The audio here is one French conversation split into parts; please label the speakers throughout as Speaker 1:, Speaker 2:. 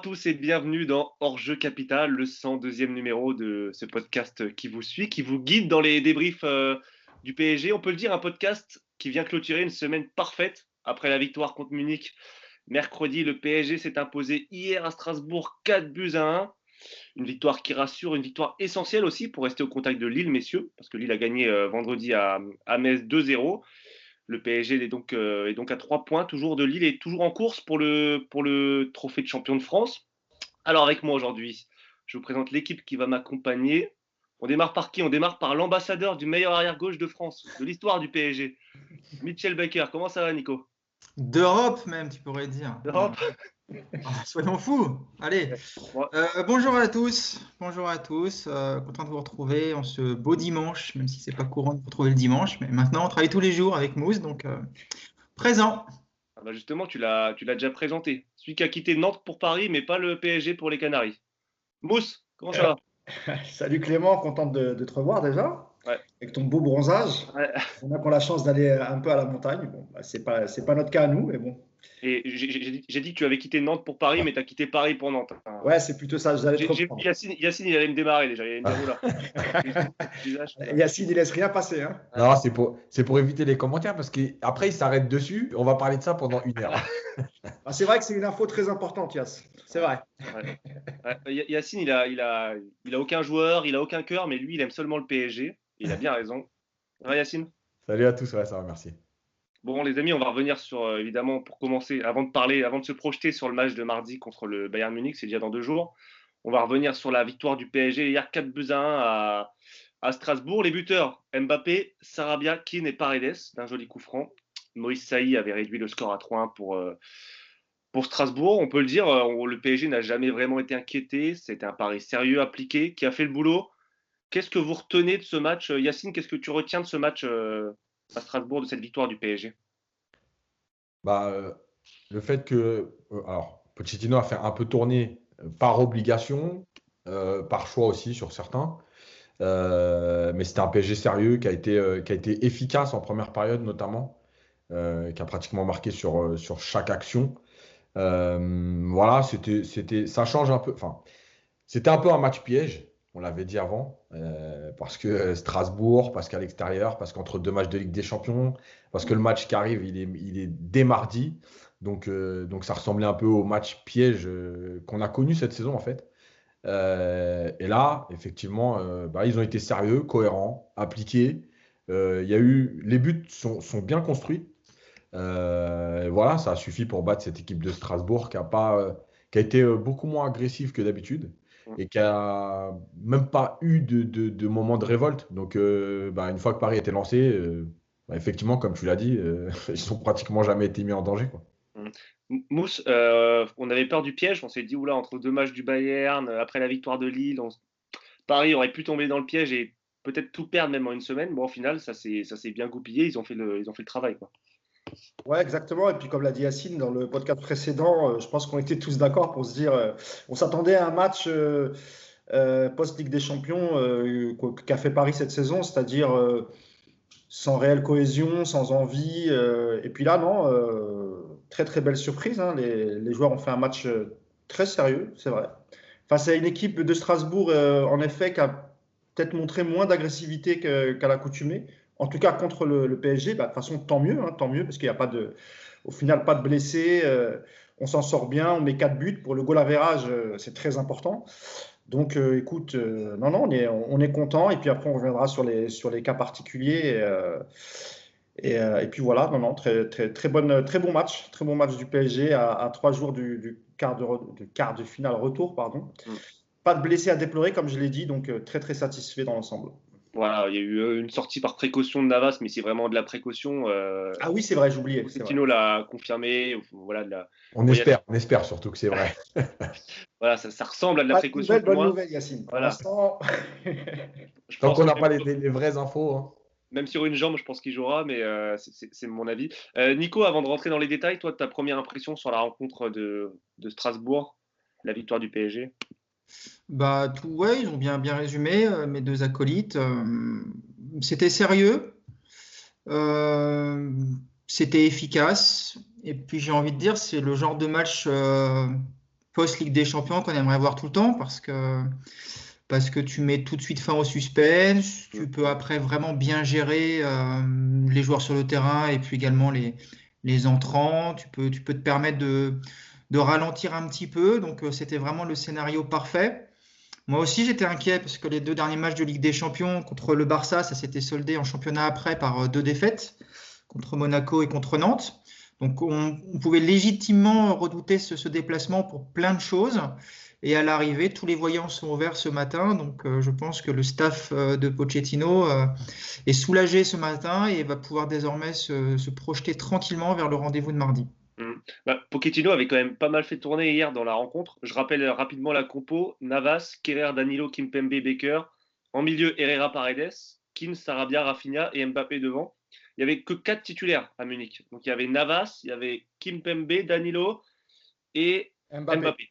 Speaker 1: tous et bienvenue dans Hors-jeu Capital, le 102e numéro de ce podcast qui vous suit, qui vous guide dans les débriefs du PSG. On peut le dire, un podcast qui vient clôturer une semaine parfaite après la victoire contre Munich. Mercredi, le PSG s'est imposé hier à Strasbourg 4-1. Une victoire qui rassure, une victoire essentielle aussi pour rester au contact de Lille, messieurs, parce que Lille a gagné vendredi à Metz 2-0. Le PSG est donc à 3 points, toujours de Lille, et toujours en course pour le trophée de champion de France. Alors avec moi aujourd'hui, je vous présente l'équipe qui va m'accompagner. On démarre par qui? On démarre par l'ambassadeur du meilleur arrière-gauche de France, de l'histoire du PSG. Mitchell Baker, comment ça va, Nico?
Speaker 2: D'Europe même, tu pourrais dire.
Speaker 1: Europe.
Speaker 2: Soyons fous. Allez.
Speaker 1: Ouais.
Speaker 2: Bonjour à tous. Bonjour à tous. Content de vous retrouver en ce beau dimanche, même si c'est pas courant de vous retrouver le dimanche. Mais maintenant, on travaille tous les jours avec Mousse, donc présent.
Speaker 1: Ah bah justement, tu l'as déjà présenté. Celui qui a quitté Nantes pour Paris, mais pas le PSG pour les Canaries. Mousse, comment ça va?
Speaker 3: Salut Clément, content de te revoir déjà.
Speaker 1: Ouais.
Speaker 3: Avec ton beau bronzage.
Speaker 1: Ouais.
Speaker 3: On a la chance d'aller un peu à la montagne. Bon, bah, c'est pas notre cas à nous, mais bon.
Speaker 1: Et j'ai dit que tu avais quitté Nantes pour Paris, mais tu as quitté Paris pour Nantes.
Speaker 3: Ouais, c'est plutôt ça.
Speaker 1: Yacine, il allait me démarrer déjà. Il allait me dire,
Speaker 3: Yacine, il laisse rien passer. Hein.
Speaker 4: Non, c'est pour éviter les commentaires parce qu'après, il s'arrête dessus. On va parler de ça pendant 1 heure.
Speaker 3: C'est vrai que c'est une info très importante, Yass. C'est vrai.
Speaker 1: Ouais. Yacine, il a aucun joueur, il a aucun cœur, mais lui, il aime seulement le PSG. Il a bien raison. Ouais, Yacine?
Speaker 4: Salut à tous, ouais, ça va, merci.
Speaker 1: Bon, les amis, on va revenir sur, évidemment, pour commencer, avant de se projeter sur le match de mardi contre le Bayern Munich, c'est déjà dans 2 jours. On va revenir sur la victoire du PSG hier 4-1 à Strasbourg. Les buteurs, Mbappé, Sarabia, Kean et Paredes, d'un joli coup franc. Moïse Saï avait réduit le score à 3-1 pour Strasbourg. On peut le dire, le PSG n'a jamais vraiment été inquiété. C'était un pari sérieux, appliqué, qui a fait le boulot. Qu'est-ce que vous retenez de ce match? Yacine, qu'est-ce que tu retiens de ce match à Strasbourg, de cette victoire du PSG?
Speaker 4: Le fait que Pochettino a fait un peu tourner par obligation, par choix aussi sur certains, mais c'était un PSG sérieux qui a été efficace en première période notamment, qui a pratiquement marqué sur chaque action. Voilà, ça change un peu. Enfin, c'était un peu un match piège. On l'avait dit avant, parce que Strasbourg, parce qu'à l'extérieur, parce qu'entre 2 matchs de Ligue des Champions, parce que le match qui arrive, il est dès mardi. Donc ça ressemblait un peu au match piège qu'on a connu cette saison, en fait. Et là, effectivement, ils ont été sérieux, cohérents, appliqués. Les buts sont bien construits. Voilà, ça a suffi pour battre cette équipe de Strasbourg qui a été beaucoup moins agressive que d'habitude et qui a même pas eu de moment de révolte. Donc, une fois que Paris était lancé, effectivement, comme tu l'as dit, ils n'ont pratiquement jamais été mis en danger, quoi.
Speaker 1: Mousse, on avait peur du piège. On s'est dit, oula, entre 2 matchs du Bayern, après la victoire de Lille, Paris aurait pu tomber dans le piège et peut-être tout perdre même en une semaine. Bon, au final, ça s'est bien goupillé. Ils ont fait le travail, quoi.
Speaker 3: Ouais, exactement. Et puis, comme l'a dit Yacine dans le podcast précédent, je pense qu'on était tous d'accord pour se dire, on s'attendait à un match post-Ligue des Champions qu'a fait Paris cette saison, c'est-à-dire sans réelle cohésion, sans envie. Et puis là, non, très très belle surprise. Hein. Les joueurs ont fait un match très sérieux, c'est vrai. Face à une équipe de Strasbourg, en effet, qui a peut-être montré moins d'agressivité qu'à l'accoutumée. En tout cas, contre le PSG, de toute façon, tant mieux, parce qu'il n'y a au final pas de blessés. On s'en sort bien, on met 4 buts. Pour le goal average, c'est très important. Donc, écoute, non, on est content. Et puis après, on reviendra sur les cas particuliers. Et puis voilà, non, très, très, très bon match. Très bon match du PSG à 3 jours du quart de finale retour, pardon. Pas de blessés à déplorer, comme je l'ai dit. Donc, très, très satisfait dans l'ensemble.
Speaker 1: Voilà, il y a eu une sortie par précaution de Navas, mais c'est vraiment de la précaution.
Speaker 3: Ah oui, c'est vrai, j'oubliais.
Speaker 1: Pochettino l'a confirmé. Voilà,
Speaker 4: on espère surtout que c'est vrai.
Speaker 1: Voilà, ça ressemble à de la précaution.
Speaker 3: Bonne nouvelle, Yacine.
Speaker 1: Voilà.
Speaker 3: Tant
Speaker 4: qu'on n'a pas les vraies infos. Hein.
Speaker 1: Même sur une jambe, je pense qu'il jouera, mais c'est mon avis. Nico, avant de rentrer dans les détails, toi, ta première impression sur la rencontre de Strasbourg, la victoire du PSG?
Speaker 2: Ouais, ils ont bien résumé, mes 2 acolytes. C'était sérieux, c'était efficace, et puis j'ai envie de dire, c'est le genre de match post-Ligue des Champions qu'on aimerait voir tout le temps parce que tu mets tout de suite fin au suspense, tu peux après vraiment bien gérer les joueurs sur le terrain et puis également les entrants, tu peux te permettre de ralentir un petit peu, donc c'était vraiment le scénario parfait. Moi aussi j'étais inquiet parce que les 2 derniers matchs de Ligue des Champions contre le Barça, ça s'était soldé en championnat après par 2 défaites contre Monaco et contre Nantes. Donc on pouvait légitimement redouter ce déplacement pour plein de choses. Et à l'arrivée, tous les voyants sont ouverts ce matin. Donc je pense que le staff de Pochettino est soulagé ce matin et va pouvoir désormais se projeter tranquillement vers le rendez-vous de mardi.
Speaker 1: Pochettino avait quand même pas mal fait tourner hier dans la rencontre. Je rappelle rapidement la compo: Navas, Kerrer, Danilo, Kimpembe, Baker. En milieu, Herrera, Paredes, Kean, Sarabia, Rafinha et Mbappé devant. Il n'y avait que 4 titulaires à Munich. Donc il y avait Navas, il y avait Kimpembe, Danilo et Mbappé.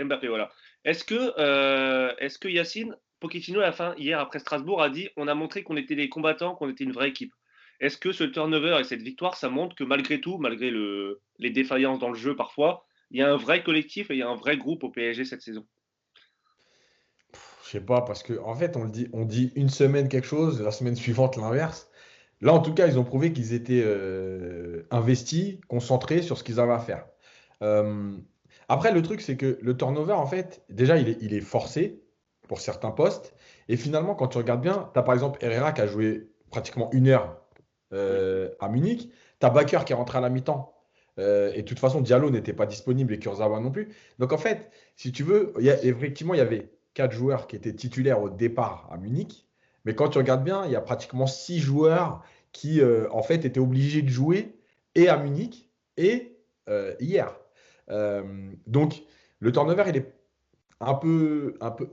Speaker 1: Mbappé, voilà. Est-ce que Yacine, Pochettino à la fin, hier après Strasbourg, a dit: on a montré qu'on était des combattants, qu'on était une vraie équipe? Est-ce que ce turnover et cette victoire, ça montre que malgré tout, malgré les défaillances dans le jeu parfois, il y a un vrai collectif et il y a un vrai groupe au PSG cette saison?
Speaker 4: Je sais pas, parce que en fait, on dit une semaine quelque chose, la semaine suivante l'inverse. Là, en tout cas, ils ont prouvé qu'ils étaient investis, concentrés sur ce qu'ils avaient à faire. Euh, Après, le truc, c'est que le turnover, en fait, déjà, il est forcé pour certains postes. Et finalement, quand tu regardes bien, tu as par exemple Herrera qui a joué pratiquement 1 heure à Munich. Tu as Bakker qui est rentré à la mi-temps. Et de toute façon, Diallo n'était pas disponible et Kurzawa non plus. Donc, en fait, si tu veux, effectivement, il y avait 4 joueurs qui étaient titulaires au départ à Munich. Mais quand tu regardes bien, il y a pratiquement 6 joueurs qui, en fait, étaient obligés de jouer et à Munich et hier. Donc, le turnover, il est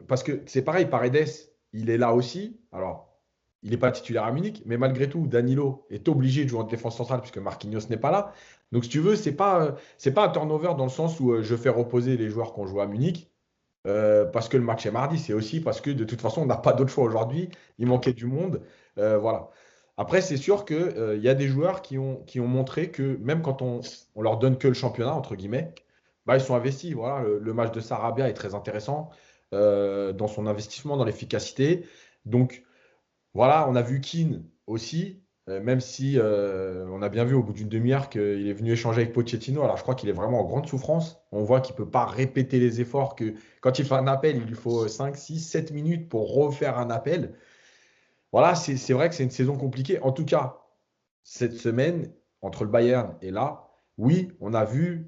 Speaker 4: parce que c'est pareil, Paredes, il est là aussi. Alors, il n'est pas titulaire à Munich, mais malgré tout, Danilo est obligé de jouer en défense centrale puisque Marquinhos n'est pas là. Donc, si tu veux, c'est pas un turnover dans le sens où je fais reposer les joueurs qu'on joue à Munich. Parce que le match est mardi, c'est aussi parce que de toute façon, on n'a pas d'autre choix aujourd'hui. Il manquait du monde. Voilà. Après, c'est sûr qu'il y a des joueurs qui ont montré que même quand on leur donne que le championnat, entre guillemets, bah, ils sont investis. Voilà, le match de Sarabia est très intéressant dans son investissement, dans l'efficacité. Donc, voilà, on a vu Kean aussi, même si on a bien vu au bout d'une demi-heure qu'il est venu échanger avec Pochettino. Alors, je crois qu'il est vraiment en grande souffrance. On voit qu'il ne peut pas répéter les efforts, que quand il fait un appel, il lui faut 5, 6, 7 minutes pour refaire un appel. Voilà, c'est vrai que c'est une saison compliquée. En tout cas, cette semaine, entre le Bayern et là, oui, on a vu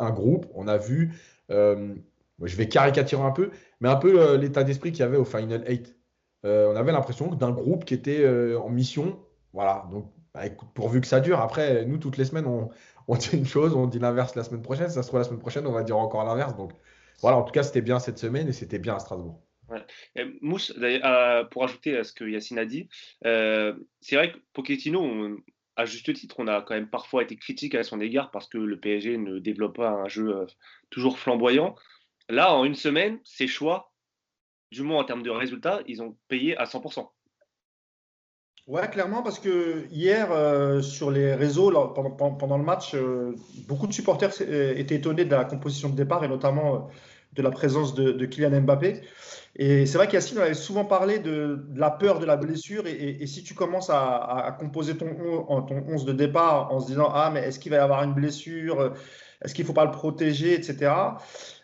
Speaker 4: un groupe, on a vu, je vais caricaturer un peu, mais un peu l'état d'esprit qu'il y avait au Final 8. On avait l'impression d'un groupe qui était en mission. Voilà, donc bah, écoute, pourvu que ça dure. Après, nous, toutes les semaines, on dit une chose, on dit l'inverse la semaine prochaine. Si ça se trouve, la semaine prochaine, on va dire encore l'inverse. Donc voilà, en tout cas, c'était bien cette semaine et c'était bien à Strasbourg.
Speaker 1: Ouais. Mousse, pour ajouter à ce que Yacine a dit, c'est vrai que Pochettino, à juste titre, on a quand même parfois été critique à son égard parce que le PSG ne développe pas un jeu toujours flamboyant. Là, en une semaine, ses choix, du moins en termes de résultats, ils ont payé à 100%.
Speaker 3: Ouais, clairement, parce que hier, sur les réseaux, pendant le match, beaucoup de supporters étaient étonnés de la composition de départ et notamment de la présence de Kylian Mbappé. Et c'est vrai qu'Yacine avait souvent parlé de la peur de la blessure. Et si tu commences à composer ton 11 de départ en se disant: ah, mais est-ce qu'il va y avoir une blessure? Est-ce qu'il ne faut pas le protéger, etc.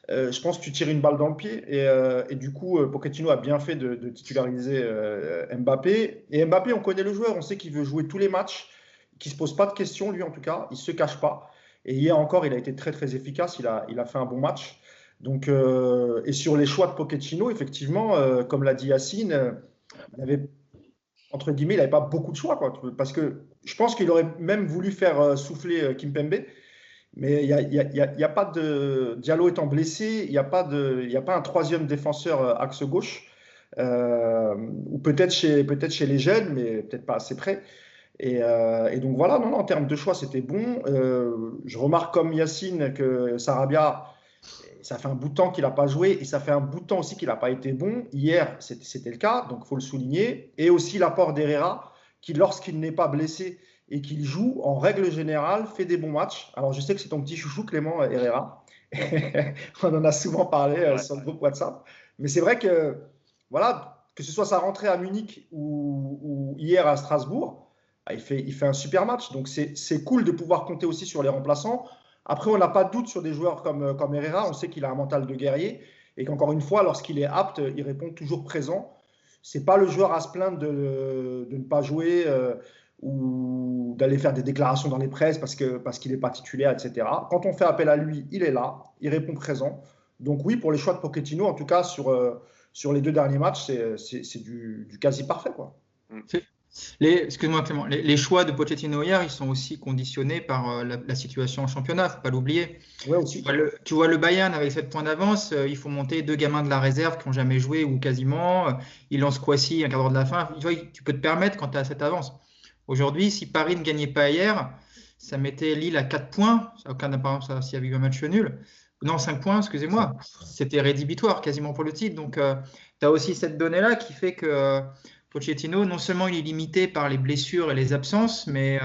Speaker 3: Je pense que tu tires une balle dans le pied. Et du coup, Pochettino a bien fait de titulariser Mbappé. Et Mbappé, on connaît le joueur, on sait qu'il veut jouer tous les matchs, qu'il ne se pose pas de questions, lui en tout cas, il ne se cache pas. Et hier encore, il a été très très efficace, il a fait un bon match. Donc, et sur les choix de Pochettino, effectivement, comme l'a dit Yacine, il avait, entre guillemets, il n'avait pas beaucoup de choix, quoi, parce que je pense qu'il aurait même voulu faire souffler Kimpembe. Mais il y a pas de. Diallo étant blessé, il n'y a pas un troisième défenseur axe gauche. Ou peut-être chez les jeunes, mais peut-être pas assez près. Et donc voilà, non, en termes de choix, c'était bon. Je remarque comme Yacine que Sarabia, ça fait un bout de temps qu'il n'a pas joué et ça fait un bout de temps aussi qu'il n'a pas été bon. Hier, c'était le cas, donc il faut le souligner. Et aussi l'apport d'Herrera, qui, lorsqu'il n'est pas blessé et qu'il joue, en règle générale, fait des bons matchs. Alors, je sais que c'est ton petit chouchou, Clément Herrera. On en a souvent parlé
Speaker 1: Ouais.
Speaker 3: sur le groupe WhatsApp. Mais c'est vrai que, voilà, que ce soit sa rentrée à Munich ou hier à Strasbourg, il fait un super match. Donc, c'est cool de pouvoir compter aussi sur les remplaçants. Après, on n'a pas de doute sur des joueurs comme Herrera. On sait qu'il a un mental de guerrier et qu'encore une fois, lorsqu'il est apte, il répond toujours présent. C'est pas le joueur à se plaindre de ne pas jouer ou d'aller faire des déclarations dans les presses parce qu'il n'est pas titulaire, etc. Quand on fait appel à lui, il est là, il répond présent. Donc oui, pour les choix de Pochettino, en tout cas sur les 2 derniers matchs, c'est du quasi parfait, quoi.
Speaker 2: Excuse-moi Clément, les choix de Pochettino hier, ils sont aussi conditionnés par la situation en championnat, il ne faut pas l'oublier.
Speaker 3: Ouais, aussi.
Speaker 2: Tu vois le Bayern avec 7 points d'avance, il faut monter 2 gamins de la réserve qui n'ont jamais joué ou quasiment. Il lance Kouassi un quart d'heure de la fin. Tu peux te permettre quand tu as cette avance. Aujourd'hui, si Paris ne gagnait pas hier, ça mettait Lille à 4 points. Aucun apparence s'il y avait eu un match nul. Non, 5 points, excusez-moi. C'était rédhibitoire quasiment pour le titre. Donc, tu as aussi cette donnée-là qui fait que Pochettino, non seulement il est limité par les blessures et les absences, mais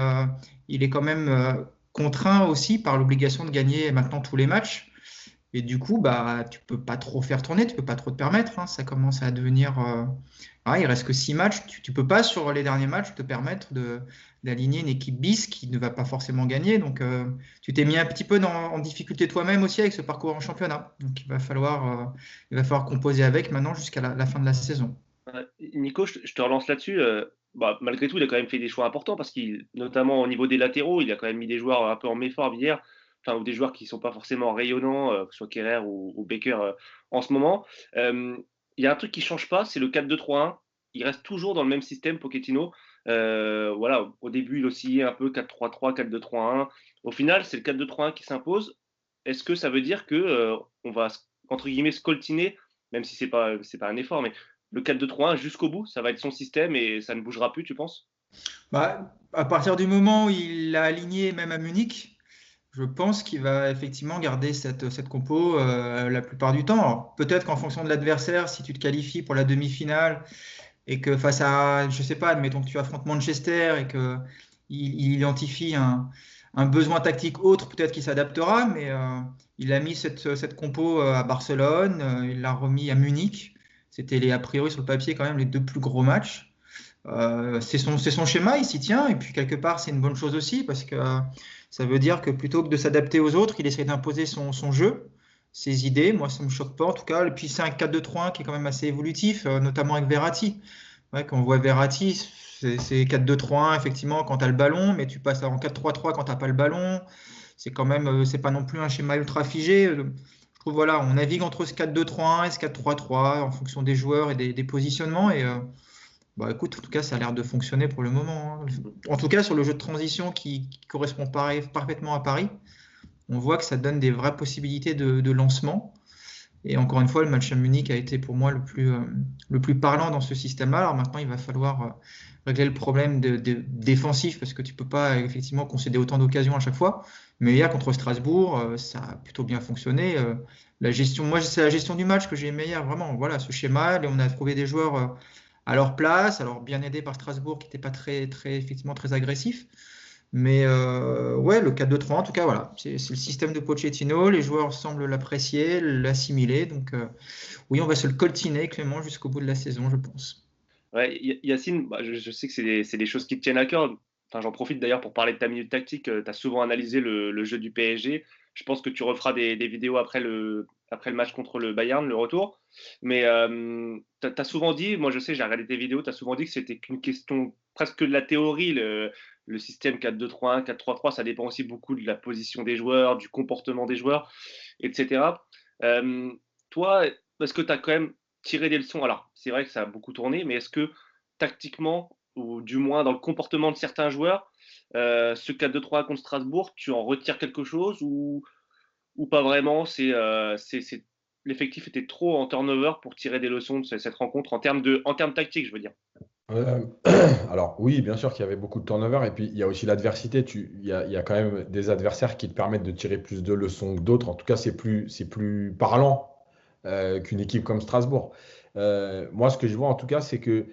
Speaker 2: il est quand même contraint aussi par l'obligation de gagner maintenant tous les matchs. Et du coup, bah, tu peux pas trop faire tourner, tu peux pas trop te permettre. Ça commence à devenir. Il reste que 6 matchs. Tu peux pas, sur les derniers matchs, te permettre d'aligner une équipe bis qui ne va pas forcément gagner. Donc, tu t'es mis un petit peu en difficulté toi-même aussi avec ce parcours en championnat. Donc, il va falloir composer avec maintenant jusqu'à la fin de la saison.
Speaker 1: Nico, je te relance là-dessus. Malgré tout, il a quand même fait des choix importants parce qu'il, notamment au niveau des latéraux, il a quand même mis des joueurs un peu en méforme hier, ou des joueurs qui ne sont pas forcément rayonnants, que ce soit Kerrer ou Baker en ce moment. Il y a un truc qui ne change pas, c'est le 4-2-3-1. Il reste toujours dans le même système, Pochettino. Au début, il oscillait un peu 4-3-3, 4-2-3-1. Au final, c'est le 4-2-3-1 qui s'impose. Est-ce que ça veut dire que on va, entre guillemets, scoltiner, même si c'est pas un effort, mais le 4-2-3-1 jusqu'au bout, ça va être son système et ça ne bougera plus, tu penses?
Speaker 2: À partir du moment où il l'a aligné même à Munich, je pense qu'il va effectivement garder cette compo la plupart du temps. Alors, peut-être qu'en fonction de l'adversaire, si tu te qualifies pour la demi-finale et que face à, je sais pas, admettons que tu affrontes Manchester et qu'il identifie un besoin tactique autre, peut-être qu'il s'adaptera, mais il a mis cette compo à Barcelone, il l'a remis à Munich. C'était a priori sur le papier quand même les 2 plus gros matchs. C'est son schéma, il s'y tient, et puis quelque part c'est une bonne chose aussi parce que ça veut dire que plutôt que de s'adapter aux autres, il essaie d'imposer son jeu, ses idées. Moi ça me choque pas en tout cas. Et puis c'est un 4-2-3-1 qui est quand même assez évolutif, notamment avec Verratti. Ouais, quand on voit Verratti, c'est 4-2-3-1 effectivement quand tu as le ballon, mais tu passes en 4-3-3 quand tu n'as pas le ballon. C'est quand même, c'est pas non plus un schéma ultra figé. Je trouve voilà, on navigue entre ce 4-2-3-1 et ce 4-3-3 en fonction des joueurs et des positionnements. Et écoute, en tout cas, ça a l'air de fonctionner pour le moment. En tout cas, sur le jeu de transition qui correspond parfaitement à Paris, on voit que ça donne des vraies possibilités de lancement. Et encore une fois, le match à Munich a été pour moi le plus parlant dans ce système-là. Alors maintenant, il va falloir régler le problème défensif parce que tu ne peux pas effectivement concéder autant d'occasions à chaque fois. Mais hier, contre Strasbourg, ça a plutôt bien fonctionné. Moi, c'est la gestion du match que j'ai aimé hier, vraiment. Voilà, ce schéma, et on a trouvé des joueurs à leur place, alors bien aidés par Strasbourg qui n'était pas effectivement très agressif. Mais le 4-2-3, en tout cas, voilà, c'est le système de Pochettino. Les joueurs semblent l'apprécier, l'assimiler. Donc, oui, on va se le coltiner, Clément, jusqu'au bout de la saison, je pense.
Speaker 1: Ouais, Yacine, je sais que c'est des choses qui te tiennent à cœur. Enfin, j'en profite d'ailleurs pour parler de ta minute tactique. Tu as souvent analysé le jeu du PSG. Je pense que tu referas des vidéos après le match contre le Bayern, le retour. Mais tu as souvent dit, moi je sais, j'ai regardé tes vidéos, tu as souvent dit que c'était qu'une question presque de la théorie. Le système 4-2-3-1, 4-3-3, ça dépend aussi beaucoup de la position des joueurs, du comportement des joueurs, etc. Toi, est-ce que tu as quand même tiré des leçons? Alors, c'est vrai que ça a beaucoup tourné, mais est-ce que tactiquement, ou du moins dans le comportement de certains joueurs, ce 4-2-3 contre Strasbourg, tu en retires quelque chose ou pas vraiment? L'effectif était trop en turnover pour tirer des leçons de cette rencontre en termes tactiques, je veux dire.
Speaker 4: Alors oui, bien sûr qu'il y avait beaucoup de turnover et puis il y a aussi l'adversité. Il y a quand même des adversaires qui te permettent de tirer plus de leçons que d'autres. En tout cas, c'est plus parlant qu'une équipe comme Strasbourg. Moi, ce que je vois en tout cas, c'est que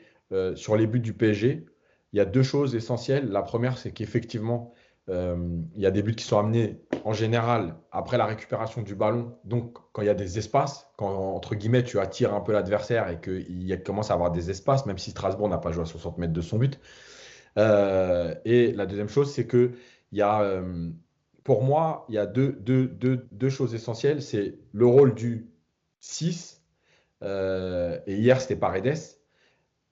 Speaker 4: sur les buts du PSG, il y a 2 choses essentielles. La première, c'est qu'effectivement, Il y a des buts qui sont amenés en général après la récupération du ballon. Donc, quand il y a des espaces, quand entre guillemets tu attires un peu l'adversaire et qu'il commence à avoir des espaces, même si Strasbourg n'a pas joué à 60 mètres de son but. Et la deuxième chose, c'est que il y a, pour moi, il y a deux choses essentielles. C'est le rôle du 6, et hier c'était Paredes.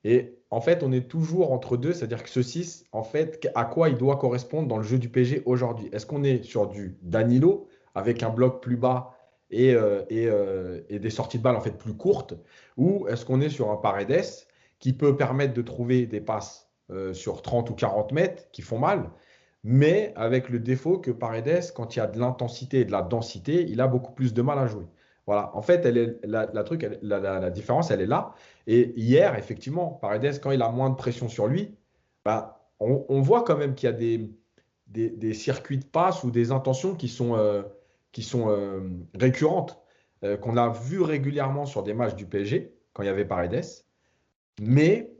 Speaker 4: Et en fait, on est toujours entre deux, c'est-à-dire que ce 6, en fait, à quoi il doit correspondre dans le jeu du PSG aujourd'hui? Est-ce qu'on est sur du Danilo avec un bloc plus bas et des sorties de balles en fait plus courtes, ou est-ce qu'on est sur un Paredes qui peut permettre de trouver des passes sur 30 ou 40 mètres qui font mal, mais avec le défaut que Paredes, quand il y a de l'intensité et de la densité, il a beaucoup plus de mal à jouer. Voilà, en fait, la différence, elle est là. Et hier, effectivement, Paredes, quand il a moins de pression sur lui, bah, on voit quand même qu'il y a des circuits de passe ou des intentions qui sont récurrentes, qu'on a vu régulièrement sur des matchs du PSG, quand il y avait Paredes. Mais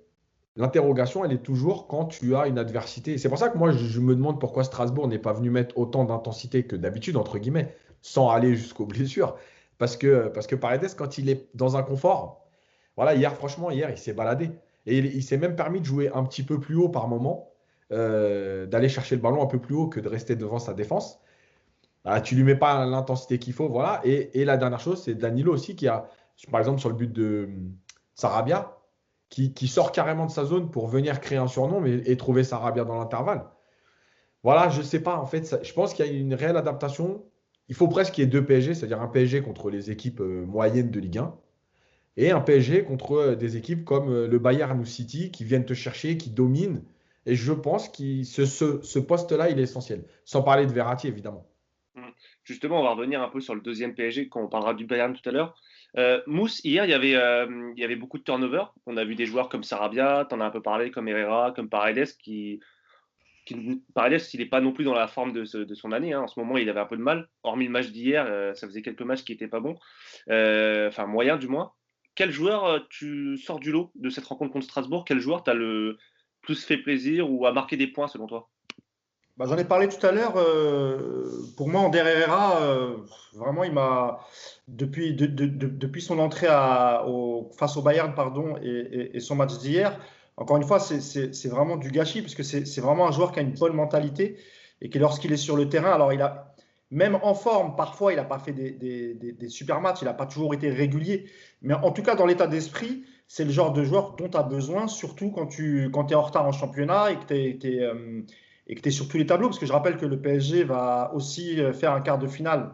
Speaker 4: l'interrogation, elle est toujours quand tu as une adversité. C'est pour ça que moi, je me demande pourquoi Strasbourg n'est pas venu mettre autant d'intensité que d'habitude, entre guillemets, sans aller jusqu'aux blessures. Parce que Paredes, quand il est dans un confort, voilà, franchement, il s'est baladé. Et il s'est même permis de jouer un petit peu plus haut par moment, d'aller chercher le ballon un peu plus haut que de rester devant sa défense. Ah, tu lui mets pas l'intensité qu'il faut, voilà. Et la dernière chose, c'est Danilo aussi qui a, par exemple, sur le but de Sarabia, qui sort carrément de sa zone pour venir créer un surnom et trouver Sarabia dans l'intervalle. Voilà, je ne sais pas. En fait, je pense qu'il y a une réelle adaptation. Il faut presque qu'il y ait deux PSG, c'est-à-dire un PSG contre les équipes moyennes de Ligue 1 et un PSG contre des équipes comme le Bayern ou City qui viennent te chercher, qui dominent. Et je pense que ce poste-là, il est essentiel. Sans parler de Verratti, évidemment.
Speaker 1: Justement, on va revenir un peu sur le deuxième PSG quand on parlera du Bayern tout à l'heure. Mousse, hier, il y avait beaucoup de turnover. On a vu des joueurs comme Sarabia, tu en as un peu parlé, comme Herrera, comme Paredes, Paredes, il n'est pas non plus dans la forme de son année. Hein. En ce moment, il avait un peu de mal. Hormis le match d'hier, ça faisait quelques matchs qui n'étaient pas bons. Enfin, moyen du moins. Quel joueur tu sors du lot de cette rencontre contre Strasbourg? Quel joueur t'a le plus fait plaisir ou a marqué des points selon toi?
Speaker 3: Bah, j'en ai parlé tout à l'heure. Pour moi, Ander Herrera, vraiment, il m'a depuis son entrée face au Bayern, pardon, et son match d'hier. Encore une fois, c'est vraiment du gâchis parce que c'est vraiment un joueur qui a une bonne mentalité et qui, lorsqu'il est sur le terrain, alors même en forme, parfois, il n'a pas fait des super matchs, il n'a pas toujours été régulier. Mais en tout cas, dans l'état d'esprit, c'est le genre de joueur dont tu as besoin, surtout quand tu es en retard en championnat et que tu es sur tous les tableaux, parce que je rappelle que le PSG va aussi faire un quart de finale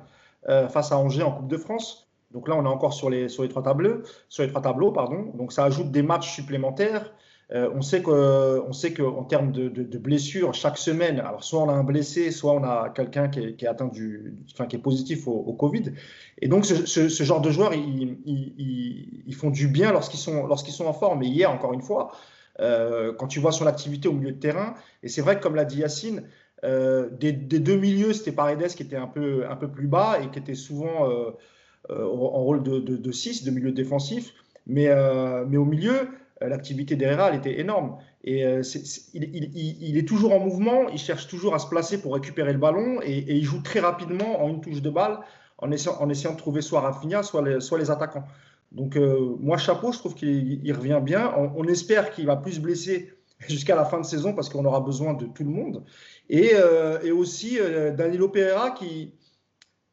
Speaker 3: face à Angers en Coupe de France. Donc là, on est encore sur les trois tableaux, pardon. Donc ça ajoute des matchs supplémentaires. On sait qu'en termes de blessures, chaque semaine, alors soit on a un blessé, soit on a quelqu'un qui est atteint qui est positif au Covid. Et donc ce genre de joueurs, ils font du bien lorsqu'ils sont en forme. Et hier, encore une fois, quand tu vois son activité au milieu de terrain, et c'est vrai que comme l'a dit Yacine, des deux milieux, c'était Paredes qui était un peu plus bas et qui était souvent en rôle de 6, de milieu défensif, mais au milieu, l'activité d'Herrera, elle était énorme. Et il est toujours en mouvement, il cherche toujours à se placer pour récupérer le ballon et il joue très rapidement en une touche de balle en essayant de trouver soit Rafinha, soit les attaquants. Donc moi, chapeau, je trouve qu'il revient bien. On espère qu'il va plus se blesser jusqu'à la fin de saison parce qu'on aura besoin de tout le monde. Et aussi Danilo Pereira qui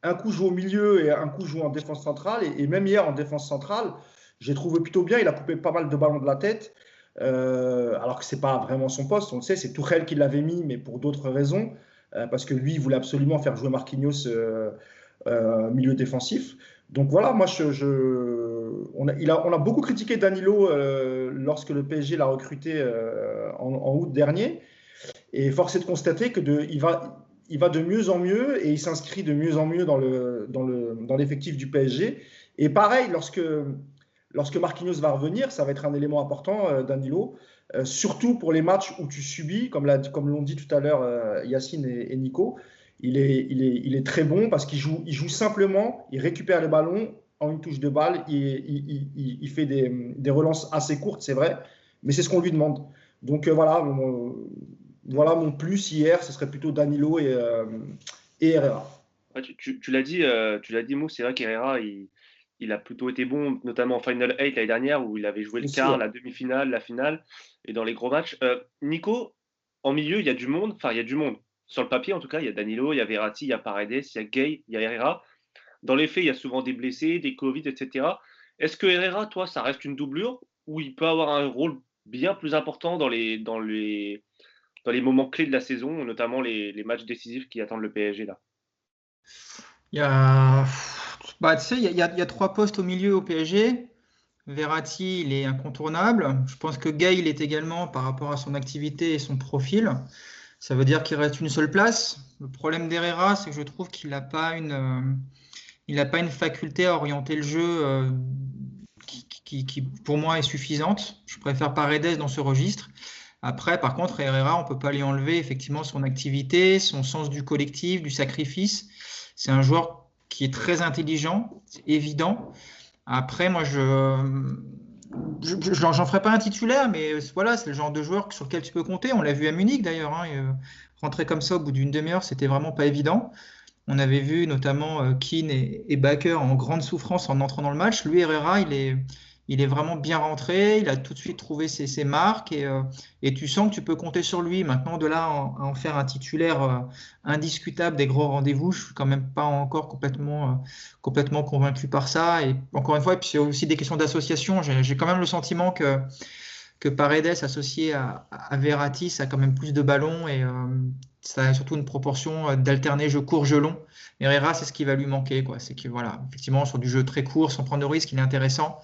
Speaker 3: un coup joue au milieu et un coup joue en défense centrale. Et même hier en défense centrale, j'ai trouvé plutôt bien. Il a coupé pas mal de ballons de la tête. Alors que ce n'est pas vraiment son poste, on le sait, c'est Tuchel qui l'avait mis, mais pour d'autres raisons, parce que lui, il voulait absolument faire jouer Marquinhos milieu défensif. Donc voilà, moi, on a beaucoup critiqué Danilo lorsque le PSG l'a recruté en août dernier, et force est de constater qu'il va de mieux en mieux et il s'inscrit de mieux en mieux dans l'effectif du PSG. Et pareil, lorsque Marquinhos va revenir, ça va être un élément important, Danilo, surtout pour les matchs où tu subis, comme l'ont dit tout à l'heure Yacine et Nico. Il est très bon parce qu'il joue simplement, il récupère les ballons en une touche de balle, il fait des relances assez courtes, c'est vrai, mais c'est ce qu'on lui demande. Donc voilà, voilà, mon plus hier, ce serait plutôt Danilo et Herrera.
Speaker 1: Ouais, tu l'as dit, Mousse, c'est vrai qu'Herrera, il a plutôt été bon, notamment en Final 8 l'année dernière, où il avait joué le
Speaker 3: Aussi,
Speaker 1: quart,
Speaker 3: ouais.
Speaker 1: la demi-finale, la finale, et dans les gros matchs. Nico, en milieu, il y a du monde, enfin, il y a du monde. Sur le papier, en tout cas, il y a Danilo, il y a Verratti, il y a Paredes, il y a Gay, il y a Herrera. Dans les faits, il y a souvent des blessés, des Covid, etc. Est-ce que Herrera, toi, ça reste une doublure, ou il peut avoir un rôle bien plus important dans les moments clés de la saison, notamment les matchs décisifs qui attendent le PSG là?
Speaker 2: Il y a, bah, tu sais, il y a trois postes au milieu au PSG. Verratti, il est incontournable. Je pense que Gay, il est également par rapport à son activité et son profil. Ça veut dire qu'il reste une seule place. Le problème d'Herrera, c'est que je trouve qu'il n'a pas il n'a pas une faculté à orienter le jeu qui, pour moi, est suffisante. Je préfère Paredes dans ce registre. Après, par contre, Herrera, on ne peut pas lui enlever effectivement son activité, son sens du collectif, du sacrifice. C'est un joueur qui est très intelligent, c'est évident. Après, moi, j'en ferai pas un titulaire, mais voilà, c'est le genre de joueur sur lequel tu peux compter. On l'a vu à Munich d'ailleurs. Hein, rentrer comme ça au bout d'une demi-heure, c'était vraiment pas évident. On avait vu notamment Keane et Baker en grande souffrance en entrant dans le match. Lui, Herrera, il est vraiment bien rentré. Il a tout de suite trouvé ses marques et tu sens que tu peux compter sur lui. Maintenant, de là à en faire un titulaire indiscutable des gros rendez-vous, je suis quand même pas encore complètement convaincu par ça. Et encore une fois, et puis c'est aussi des questions d'association. J'ai quand même le sentiment que Paredes associé à Verratti, ça a quand même plus de ballons et ça a surtout une proportion d'alterner jeu court, jeu long. Herrera, c'est ce qui va lui manquer, quoi. C'est que voilà, effectivement, sur du jeu très court, sans prendre de risque, il est intéressant.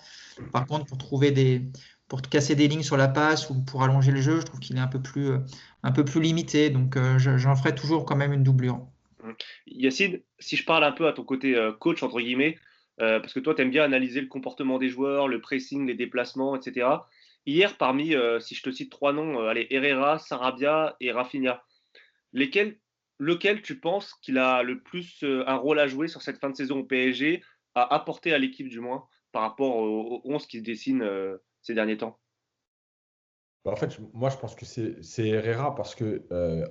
Speaker 2: Par contre, pour casser des lignes sur la passe ou pour allonger le jeu, je trouve qu'il est un peu plus limité. Donc, j'en ferai toujours quand même une doublure.
Speaker 1: Yacine, si je parle un peu à ton côté coach, entre guillemets, parce que toi, tu aimes bien analyser le comportement des joueurs, le pressing, les déplacements, etc. Hier, parmi, si je te cite trois noms, allez, Herrera, Sarabia et Rafinha, lesquels, lequel tu penses qu'il a le plus un rôle à jouer sur cette fin de saison au PSG, à apporter à l'équipe du moins, par rapport aux 11 qui se dessinent ces derniers temps?
Speaker 4: Bah, en fait, moi, je pense que c'est Herrera parce que,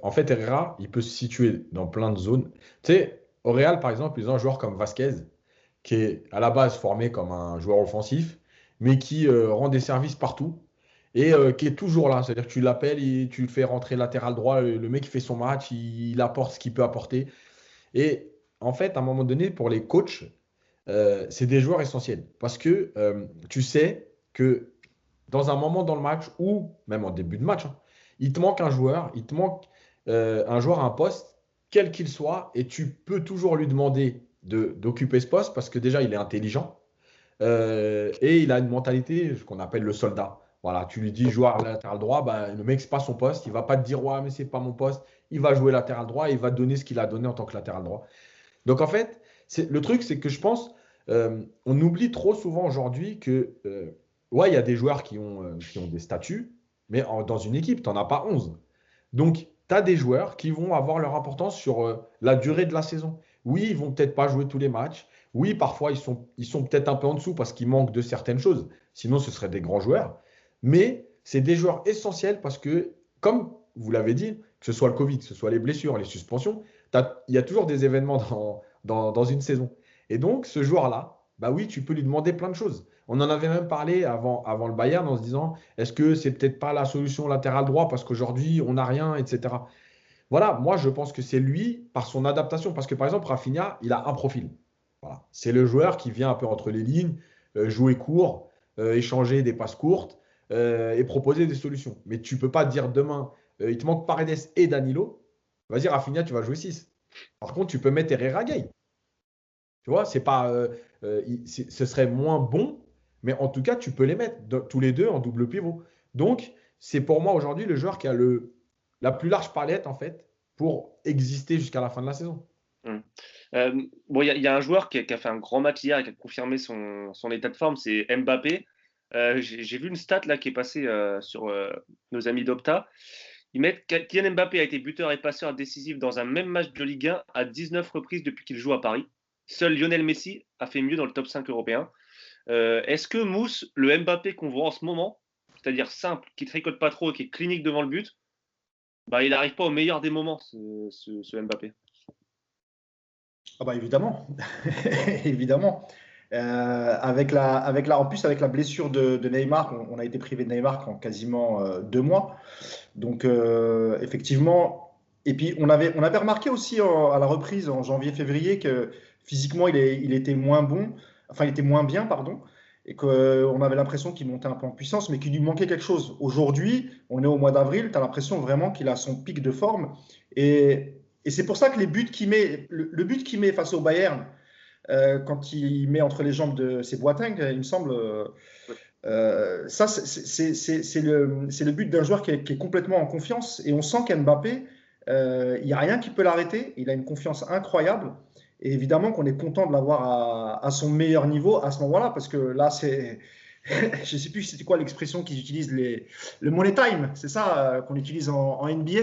Speaker 4: en fait, Herrera, il peut se situer dans plein de zones. Tu sais, au Real, par exemple, ils ont un joueur comme Vasquez, qui est à la base formé comme un joueur offensif, mais qui rend des services partout et qui est toujours là. C'est-à-dire que tu l'appelles, tu le fais rentrer latéral droit, le mec il fait son match, il apporte ce qu'il peut apporter. Et en fait, à un moment donné, pour les coachs, c'est des joueurs essentiels parce que tu sais que dans un moment dans le match ou même en début de match, hein, il te manque un joueur, il te manque un joueur à un poste, quel qu'il soit, et tu peux toujours lui demander d'occuper ce poste parce que déjà il est intelligent et il a une mentalité, ce qu'on appelle le soldat. Voilà, tu lui dis joueur latéral droit, ben, le mec, c'est pas son poste, il va pas te dire ouais, mais c'est pas mon poste, il va jouer latéral droit et il va donner ce qu'il a donné en tant que latéral droit. Donc en fait, le truc, c'est que je pense, on oublie trop souvent aujourd'hui que, ouais, il y a des joueurs qui ont des statuts, mais dans une équipe, tu n'en as pas 11. Donc, tu as des joueurs qui vont avoir leur importance sur la durée de la saison. Oui, ils vont peut-être pas jouer tous les matchs. Oui, parfois, ils sont peut-être un peu en dessous parce qu'ils manquent de certaines choses. Sinon, ce seraient des grands joueurs. Mais c'est des joueurs essentiels parce que, comme vous l'avez dit, que ce soit le Covid, que ce soit les blessures, les suspensions, il y a toujours des événements dans une saison. Et donc, ce joueur-là, bah oui, tu peux lui demander plein de choses. On en avait même parlé avant le Bayern en se disant, est-ce que c'est peut-être pas la solution latéral droit parce qu'aujourd'hui, on n'a rien, etc. Voilà, moi, je pense que c'est lui par son adaptation. Parce que, par exemple, Rafinha, il a un profil. Voilà. C'est le joueur qui vient un peu entre les lignes, jouer court, échanger des passes courtes et proposer des solutions. Mais tu ne peux pas dire demain, il te manque Paredes et Danilo. Vas-y, Rafinha, tu vas jouer 6. Par contre, tu peux mettre Herrera Gay. Tu vois, c'est pas, ce serait moins bon, mais en tout cas, tu peux les mettre tous les deux en double pivot. Donc, c'est pour moi aujourd'hui le joueur qui a la plus large palette, en fait, pour exister jusqu'à la fin de la saison.
Speaker 1: Bon, il y a un joueur qui a fait un grand match hier et qui a confirmé son état de forme, c'est Mbappé. J'ai vu une stat là qui est passée sur nos amis d'Opta. Ils mettent Kylian Mbappé a été buteur et passeur décisif dans un même match de Ligue 1 à 19 reprises depuis qu'il joue à Paris. Seul Lionel Messi a fait mieux dans le top 5 européen. Est-ce que Mousse, le Mbappé qu'on voit en ce moment, c'est-à-dire simple, qui ne tricote pas trop et qui est clinique devant le but, il n'arrive pas au meilleur des moments, ce Mbappé.
Speaker 3: Ah bah évidemment, évidemment. En plus, avec la blessure de Neymar, on a été privé de Neymar en quasiment 2 mois. Donc, effectivement, et puis on avait remarqué aussi à la reprise en janvier-février que physiquement, il était moins bon, enfin, il était moins bien, pardon, et qu'on avait l'impression qu'il montait un peu en puissance, mais qu'il lui manquait quelque chose. Aujourd'hui, on est au mois d'avril, tu as l'impression vraiment qu'il a son pic de forme. Et c'est pour ça que les buts qu'il met, le but qu'il met face au Bayern, quand il met entre les jambes de ses Boateng, il me semble. Ça, c'est le but d'un joueur qui est complètement en confiance. Et on sent qu'Mbappé, il n'y a rien qui peut l'arrêter. Il a une confiance incroyable. Et évidemment qu'on est content de l'avoir à son meilleur niveau à ce moment-là, parce que là, c'est. Je ne sais plus c'était quoi l'expression qu'ils utilisent, le money time. C'est ça qu'on utilise en NBA.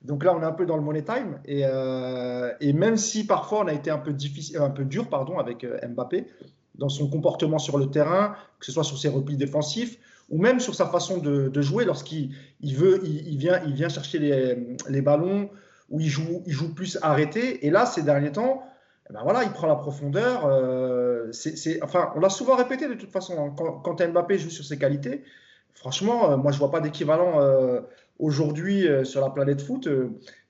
Speaker 3: Donc là, on est un peu dans le money time. Et même si parfois on a été un peu dur avec Mbappé, dans son comportement sur le terrain, que ce soit sur ses replis défensifs ou même sur sa façon de jouer lorsqu'il vient chercher les ballons, où il joue plus arrêté. Et là, ces derniers temps, ben voilà, il prend la profondeur. Enfin, on l'a souvent répété de toute façon, hein, quand Mbappé joue sur ses qualités, franchement, moi, je ne vois pas d'équivalent aujourd'hui sur la planète foot.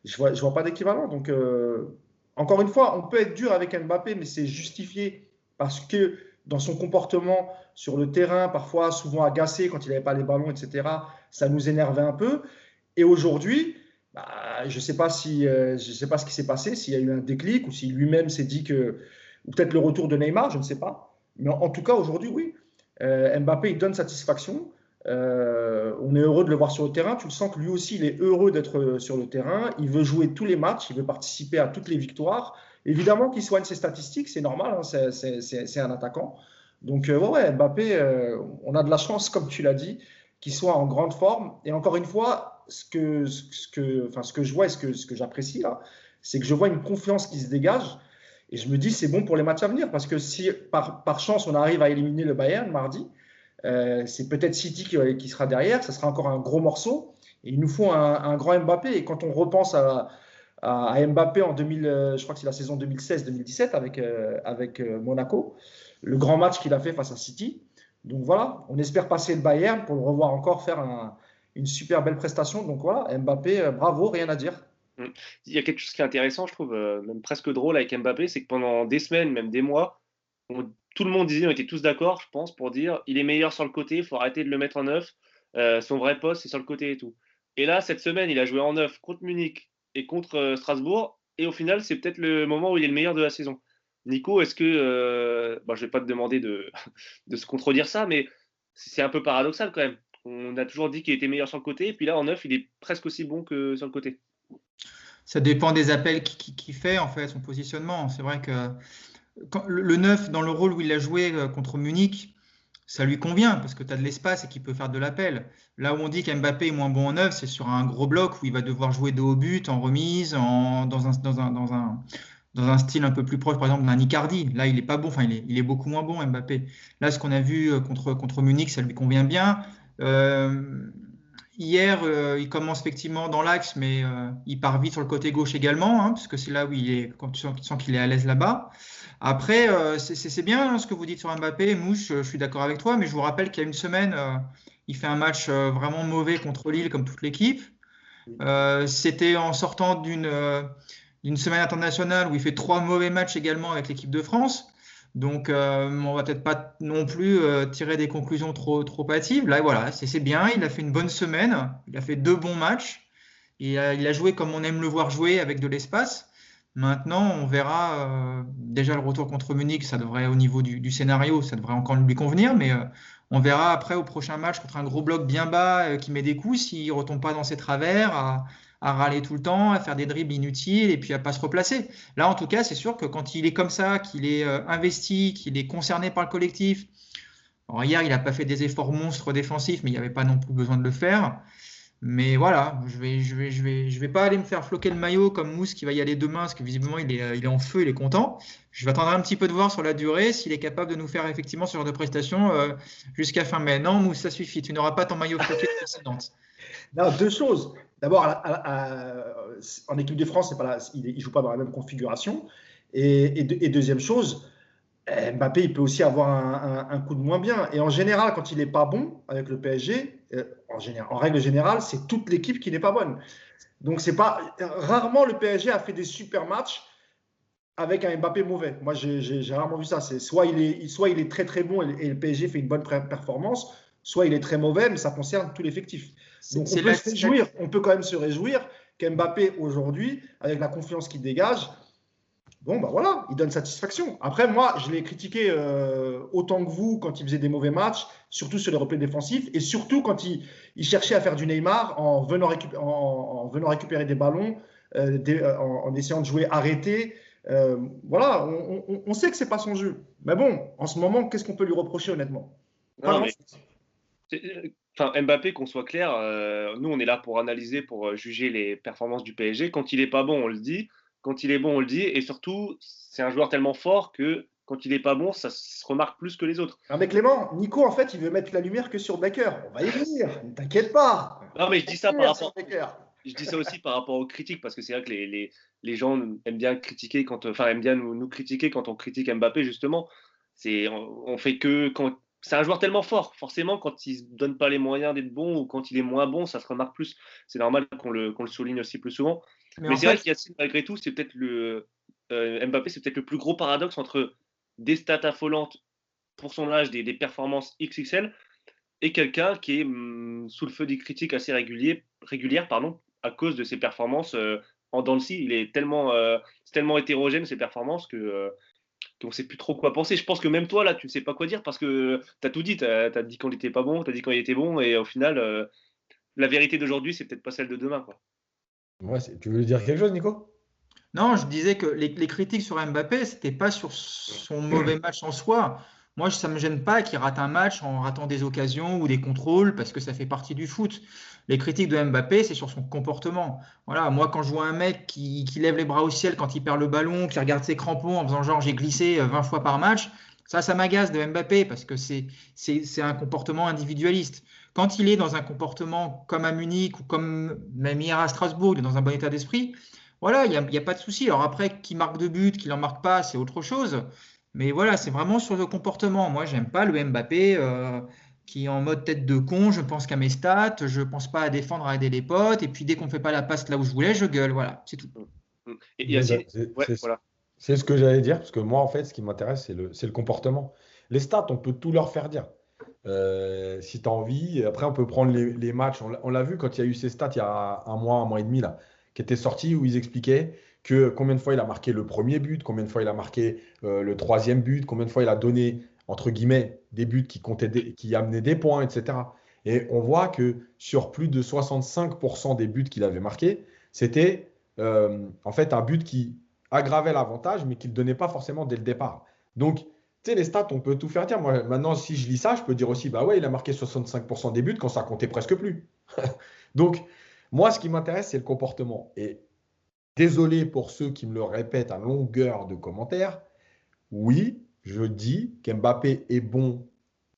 Speaker 3: Je vois pas d'équivalent. Donc, encore une fois, on peut être dur avec Mbappé, mais c'est justifié parce que dans son comportement sur le terrain, parfois souvent agacé quand il n'avait pas les ballons, etc., ça nous énervait un peu. Et aujourd'hui, je ne sais pas ce qui s'est passé, s'il y a eu un déclic ou si lui-même s'est dit que, ou peut-être le retour de Neymar, je ne sais pas. Mais en tout cas, aujourd'hui, oui, Mbappé, il donne satisfaction. On est heureux de le voir sur le terrain. Tu le sens que lui aussi, il est heureux d'être sur le terrain. Il veut jouer tous les matchs, il veut participer à toutes les victoires. Évidemment qu'il soigne ses statistiques, c'est normal, hein, c'est un attaquant. Donc, ouais, Mbappé, on a de la chance, comme tu l'as dit, qu'il soit en grande forme. Et encore une fois, ce que je vois et ce que j'apprécie là, c'est que je vois une confiance qui se dégage. Et je me dis, c'est bon pour les matchs à venir. Parce que si par chance, on arrive à éliminer le Bayern mardi, c'est peut-être City qui sera derrière. Ça sera encore un gros morceau. Et il nous faut un grand Mbappé. Et quand on repense à Mbappé en 2000, je crois que c'est la saison 2016-2017 avec Monaco, le grand match qu'il a fait face à City. Donc voilà, on espère passer le Bayern pour le revoir encore faire une super belle prestation. Donc voilà, Mbappé, bravo, rien à dire.
Speaker 1: Il y a quelque chose qui est intéressant, je trouve, même presque drôle avec Mbappé, c'est que pendant des semaines, même des mois, tout le monde disait, on était tous d'accord, je pense, pour dire il est meilleur sur le côté, il faut arrêter de le mettre en neuf, son vrai poste c'est sur le côté et tout. Et là, cette semaine, il a joué en neuf contre Munich et contre Strasbourg, et au final, c'est peut-être le moment où il est le meilleur de la saison. Nico, est-ce que, je ne vais pas te demander de se contredire ça, mais c'est un peu paradoxal quand même. On a toujours dit qu'il était meilleur sur le côté, et puis là, en neuf, il est presque aussi bon que sur le côté.
Speaker 2: Ça dépend des appels qu'il fait, en fait, son positionnement. C'est vrai que le 9, dans le rôle où il a joué contre Munich, ça lui convient parce que tu as de l'espace et qu'il peut faire de l'appel. Là où on dit qu'Mbappé est moins bon en 9, c'est sur un gros bloc où il va devoir jouer de haut but, en remise, dans un style un peu plus proche, par exemple, d'un Icardi. Là, il n'est pas bon, enfin, il est beaucoup moins bon, Mbappé. Là, ce qu'on a vu contre Munich, ça lui convient bien. Hier, il commence effectivement dans l'axe, mais il part vite sur le côté gauche également, hein, parce que c'est là où quand tu sens qu'il est à l'aise là-bas. Après, c'est bien hein, ce que vous dites sur Mbappé. Mouche, je suis d'accord avec toi, mais je vous rappelle qu'il y a une semaine, il fait un match vraiment mauvais contre Lille, comme toute l'équipe. C'était en sortant d'une semaine internationale où il fait 3 mauvais matchs également avec l'équipe de France. Donc, on va peut-être pas non plus tirer des conclusions trop hâtives. Là, voilà, c'est bien. Il a fait une bonne semaine. Il a fait 2 bons matchs. Il a joué comme on aime le voir jouer, avec de l'espace. Maintenant, on verra. Déjà, le retour contre Munich, ça devrait, au niveau du scénario, ça devrait encore lui convenir. Mais on verra après, au prochain match, contre un gros bloc bien bas qui met des coups, s'il ne retombe pas dans ses travers, à râler tout le temps, à faire des dribbles inutiles et puis à pas se replacer. Là, en tout cas, c'est sûr que quand il est comme ça, qu'il est investi, qu'il est concerné par le collectif. Alors, hier, il n'a pas fait des efforts monstres défensifs, mais il n'y avait pas non plus besoin de le faire. Mais voilà, je vais pas aller me faire floquer le maillot comme Mousse qui va y aller demain, parce que visiblement il est en feu, il est content. Je vais attendre un petit peu de voir sur la durée s'il est capable de nous faire effectivement ce genre de prestation jusqu'à fin mai. Non, Mousse, ça suffit. Tu n'auras pas ton maillot floqué précédente.
Speaker 3: Non, deux choses. D'abord, en équipe de France, il ne joue pas dans la même configuration. Et deuxième chose, Mbappé, il peut aussi avoir un coup de moins bien. Et en général, quand il n'est pas bon avec le PSG, en règle générale, c'est toute l'équipe qui n'est pas bonne. Donc, rarement le PSG a fait des super matchs avec un Mbappé mauvais. Moi, j'ai rarement vu ça. Soit il est très très bon et le PSG fait une bonne performance, soit il est très mauvais, mais ça concerne tout l'effectif. Donc on peut quand même se réjouir qu'Mbappé aujourd'hui, avec la confiance qu'il dégage, bon, bah voilà, il donne satisfaction. Après, moi, je l'ai critiqué autant que vous quand il faisait des mauvais matchs, surtout sur les replays défensifs, et surtout quand il cherchait à faire du Neymar en venant récupérer des ballons, en essayant de jouer arrêté. Voilà, on sait que c'est pas son jeu. Mais bon, en ce moment, qu'est-ce qu'on peut lui reprocher honnêtement?
Speaker 1: Non, mais Mbappé, qu'on soit clair, nous on est là pour analyser, pour juger les performances du PSG. Quand il est pas bon, on le dit. Quand il est bon, on le dit. Et surtout, c'est un joueur tellement fort que quand il est pas bon, ça se remarque plus que les autres.
Speaker 3: Non mais Clément, Nico, en fait, il veut mettre la lumière que sur Baker. On va y venir, ne t'inquiète pas.
Speaker 1: Non, mais je dis ça par rapport. Je dis ça aussi par rapport aux critiques, parce que c'est vrai que les gens aiment bien critiquer aiment bien nous critiquer quand on critique Mbappé, justement. On fait que quand. C'est un joueur tellement fort, forcément, quand il ne se donne pas les moyens d'être bon ou quand il est moins bon, ça se remarque plus. C'est normal qu'on le souligne aussi plus souvent. Mais c'est vrai qu'il y a, malgré tout, c'est peut-être Mbappé, c'est peut-être le plus gros paradoxe entre des stats affolantes pour son âge, des performances XXL, et quelqu'un qui est sous le feu des critiques assez régulières, à cause de ses performances en dents de scie. C'est tellement hétérogène, ses performances, qu'on ne sait plus trop quoi penser. Je pense que même toi, là, tu ne sais pas quoi dire parce que tu as tout dit. Tu as dit quand il n'était pas bon, tu as dit quand il était bon, et au final, la vérité d'aujourd'hui, c'est peut-être pas celle de demain, quoi.
Speaker 4: Ouais, tu veux dire quelque chose, Nico?
Speaker 2: Non, je disais que les critiques sur Mbappé, c'était pas sur son mauvais match en soi. Moi, ça ne me gêne pas qu'il rate un match en ratant des occasions ou des contrôles parce que ça fait partie du foot. Les critiques de Mbappé, c'est sur son comportement. Voilà, moi, quand je vois un mec qui lève les bras au ciel quand il perd le ballon, qui regarde ses crampons en faisant genre j'ai glissé 20 fois par match, ça m'agace de Mbappé parce que c'est un comportement individualiste. Quand il est dans un comportement comme à Munich ou comme même hier à Strasbourg, il est dans un bon état d'esprit, voilà, il n'y a pas de souci. Alors après, qui marque de but, qui n'en marque pas, c'est autre chose. Mais voilà, c'est vraiment sur le comportement. Moi, j'aime pas le Mbappé qui est en mode tête de con. Je pense qu'à mes stats, je pense pas à défendre, à aider les potes. Et puis dès qu'on fait pas la passe là où je voulais, je gueule. Voilà, c'est tout.
Speaker 4: C'est ce que j'allais dire, parce que moi, en fait, ce qui m'intéresse, c'est le comportement. Les stats, on peut tout leur faire dire. Si tu as envie, après, on peut prendre les matchs. On l'a vu quand il y a eu ces stats il y a un mois et demi, là, qui étaient sortis où ils expliquaient que combien de fois il a marqué le premier but, combien de fois il a marqué le troisième but, combien de fois il a donné, entre guillemets, des buts qui amenaient des points, etc. Et on voit que sur plus de 65% des buts qu'il avait marqués, c'était en fait un but qui aggravait l'avantage, mais qui ne le donnait pas forcément dès le départ. Donc, tu sais, les stats, on peut tout faire dire. Moi, maintenant, si je lis ça, je peux dire aussi, bah ouais, il a marqué 65% des buts quand ça comptait presque plus. Donc, moi, ce qui m'intéresse, c'est le comportement. Et désolé pour ceux qui me le répètent à longueur de commentaires. Oui, je dis qu'Mbappé est bon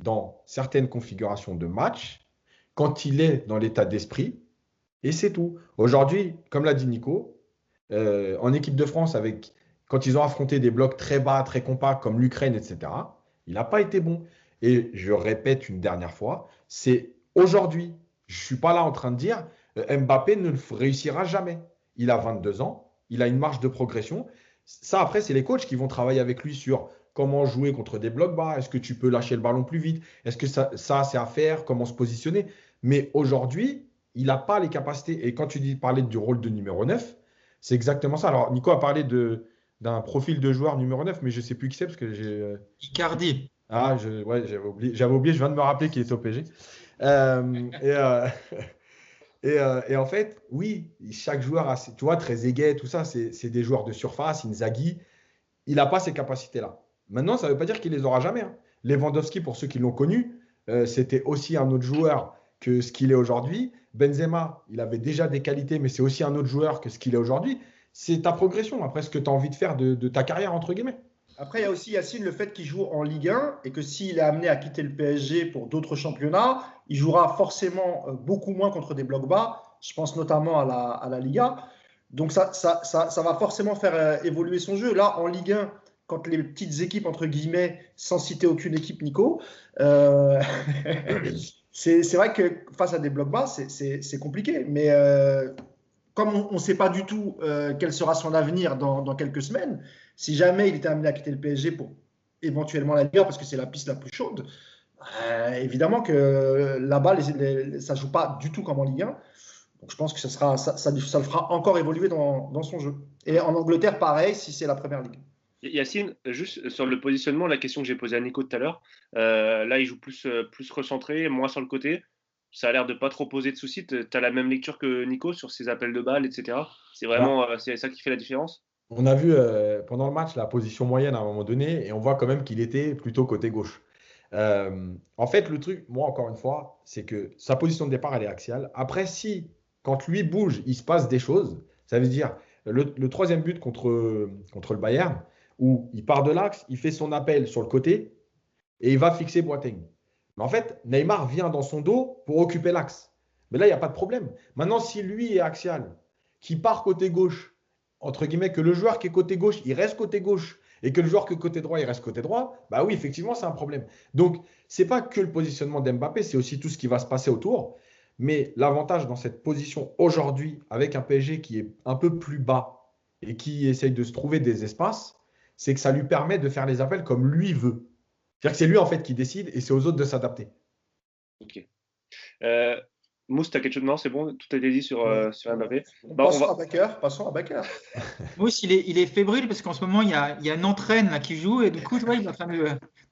Speaker 4: dans certaines configurations de match, quand il est dans l'état d'esprit, et c'est tout. Aujourd'hui, comme l'a dit Nico, en équipe de France, quand ils ont affronté des blocs très bas, très compacts, comme l'Ukraine, etc., il n'a pas été bon. Et je répète une dernière fois, c'est aujourd'hui. Je ne suis pas là en train de dire Mbappé ne le réussira jamais. Il a 22 ans, il a une marge de progression. Ça, après, c'est les coachs qui vont travailler avec lui sur comment jouer contre des blocs bas. Est-ce que tu peux lâcher le ballon plus vite? Est-ce que ça c'est à faire? Comment se positionner? Mais aujourd'hui, il n'a pas les capacités. Et quand tu dis parler du rôle de numéro 9, c'est exactement ça. Alors, Nico a parlé d'un profil de joueur numéro 9, mais je ne sais plus qui c'est parce que j'ai.
Speaker 2: Icardi.
Speaker 4: Ah, ouais, j'avais oublié, je viens de me rappeler qu'il était au PSG. Et en fait, oui, chaque joueur a, tu vois, Trezeguet, tout ça, c'est des joueurs de surface. Inzaghi, il n'a pas ces capacités-là. Maintenant, ça ne veut pas dire qu'il les aura jamais. Hein. Lewandowski, pour ceux qui l'ont connu, c'était aussi un autre joueur que ce qu'il est aujourd'hui. Benzema, il avait déjà des qualités, mais c'est aussi un autre joueur que ce qu'il est aujourd'hui. C'est ta progression, après ce que tu as envie de faire de ta carrière, entre guillemets.
Speaker 3: Après, il y a aussi, Yacine, le fait qu'il joue en Ligue 1 et que s'il est amené à quitter le PSG pour d'autres championnats, il jouera forcément beaucoup moins contre des blocs bas. Je pense notamment à la Liga. Donc, ça va forcément faire évoluer son jeu. Là, en Ligue 1, quand les petites équipes, entre guillemets, sans citer aucune équipe, Nico, c'est vrai que face à des blocs bas, c'est compliqué. Mais comme on ne sait pas du tout quel sera son avenir dans quelques semaines, si jamais il était amené à quitter le PSG pour éventuellement la Liga, parce que c'est la piste la plus chaude, évidemment que là-bas, ça ne joue pas du tout comme en Ligue 1. Donc je pense que ça le fera encore évoluer dans son jeu. Et en Angleterre, pareil, si c'est la première ligue.
Speaker 1: Yacine, juste sur le positionnement, la question que j'ai posée à Nico tout à l'heure, là il joue plus recentré, moins sur le côté. Ça a l'air de pas trop poser de soucis. Tu as la même lecture que Nico sur ses appels de balles, etc. C'est vraiment c'est ça qui fait la différence.
Speaker 4: On a vu pendant le match la position moyenne à un moment donné et on voit quand même qu'il était plutôt côté gauche. En fait, le truc, moi encore une fois, c'est que sa position de départ, elle est axiale. Après, si quand lui bouge, il se passe des choses, ça veut dire le troisième but contre le Bayern, où il part de l'axe, il fait son appel sur le côté et il va fixer Boateng. Mais en fait, Neymar vient dans son dos pour occuper l'axe. Mais là, il n'y a pas de problème. Maintenant, si lui est axial, qui part côté gauche, entre guillemets, que le joueur qui est côté gauche, il reste côté gauche, et que le joueur qui est côté droit, il reste côté droit, bah oui, effectivement, c'est un problème. Donc, ce n'est pas que le positionnement d'Mbappé, c'est aussi tout ce qui va se passer autour. Mais l'avantage dans cette position aujourd'hui, avec un PSG qui est un peu plus bas et qui essaye de se trouver des espaces, c'est que ça lui permet de faire les appels comme lui veut. C'est-à-dire que c'est lui en fait qui décide et c'est aux autres de s'adapter.
Speaker 1: Ok. Mousse, tu as quelque chose? Non, c'est bon, tout a été dit sur Mbappé.
Speaker 3: Passons à Bakker.
Speaker 2: Mousse, il est fébrile parce qu'en ce moment, il y a un entraîne là, qui joue et du coup, toi,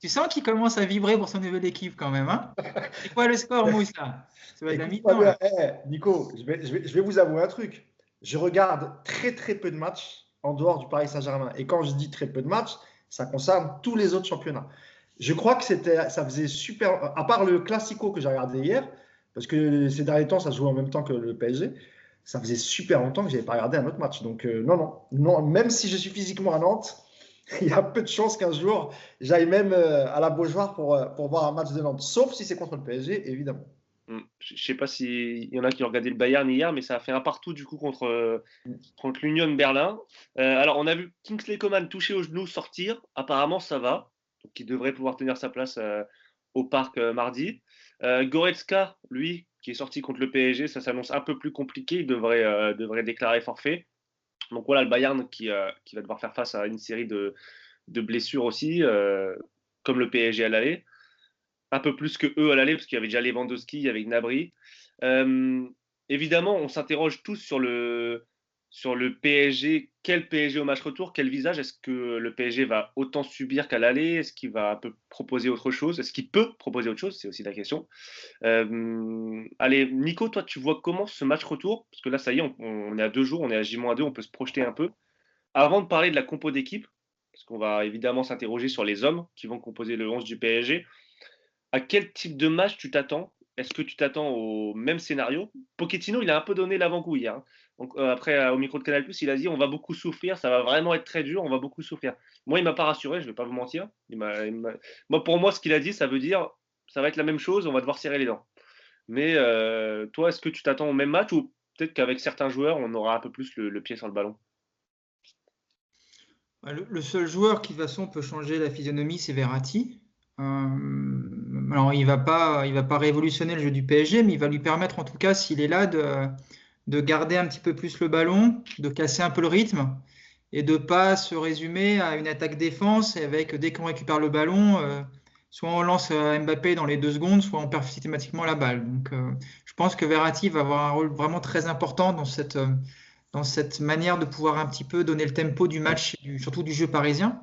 Speaker 2: tu sens qu'il commence à vibrer pour son nouvelle équipe quand même. Hein, c'est quoi le score, Mousse là? Ça va être la mi-temps.
Speaker 3: Nico, je vais vous avouer un truc. Je regarde très très peu de matchs en dehors du Paris Saint-Germain. Et quand je dis très peu de matchs, ça concerne tous les autres championnats. Je crois que ça faisait super, à part le Classico que j'ai regardé hier, parce que ces derniers temps, ça se joue en même temps que le PSG, ça faisait super longtemps que je n'avais pas regardé un autre match. Donc non, même si je suis physiquement à Nantes, il y a peu de chances qu'un jour, j'aille même à la Beaujoire pour voir un match de Nantes, sauf si c'est contre le PSG, évidemment.
Speaker 1: Je ne sais pas s'il y en a qui ont regardé le Bayern hier, mais ça a fait un partout du coup contre l'Union Berlin. Alors, on a vu Kingsley Coman toucher au genou, sortir. Apparemment, ça va. Donc, il devrait pouvoir tenir sa place au parc mardi. Goretzka, lui, qui est sorti contre le PSG, ça s'annonce un peu plus compliqué. Il devrait déclarer forfait. Donc voilà, le Bayern qui va devoir faire face à une série de blessures aussi, comme le PSG à l'aller. Un peu plus que eux à l'aller, parce qu'il y avait déjà Lewandowski avec Gnabry. Évidemment, on s'interroge tous sur le PSG. Quel PSG au match retour? Quel visage? Est-ce que le PSG va autant subir qu'à l'aller? Est-ce qu'il va un peu proposer autre chose? Est-ce qu'il peut proposer autre chose? C'est aussi la question. Allez, Nico, toi, tu vois comment ce match retour? Parce que là, ça y est, on est à 2 jours, on est à J-2, on peut se projeter un peu. Avant de parler de la compo d'équipe, parce qu'on va évidemment s'interroger sur les hommes qui vont composer le 11 du PSG, à quel type de match tu t'attends? Est-ce que tu t'attends au même scénario? Pochettino, il a un peu donné l'avant-goût hier. Hein. Donc, après, au micro de Canal+, il a dit on va beaucoup souffrir, ça va vraiment être très dur, on va beaucoup souffrir. Moi, il ne m'a pas rassuré, je ne vais pas vous mentir. Pour moi, ce qu'il a dit, ça veut dire ça va être la même chose, on va devoir serrer les dents. Mais toi, est-ce que tu t'attends au même match ou peut-être qu'avec certains joueurs, on aura un peu plus le pied sur le ballon?
Speaker 2: Le seul joueur qui, de toute façon, peut changer la physionomie, c'est Verratti. Alors, il va pas révolutionner le jeu du PSG, mais il va lui permettre, en tout cas, s'il est là, de garder un petit peu plus le ballon, de casser un peu le rythme et de ne pas se résumer à une attaque-défense avec, dès qu'on récupère le ballon, soit on lance Mbappé dans les 2 secondes, soit on perd systématiquement la balle. Donc, je pense que Verratti va avoir un rôle vraiment très important dans cette manière de pouvoir un petit peu donner le tempo du match, surtout du jeu parisien.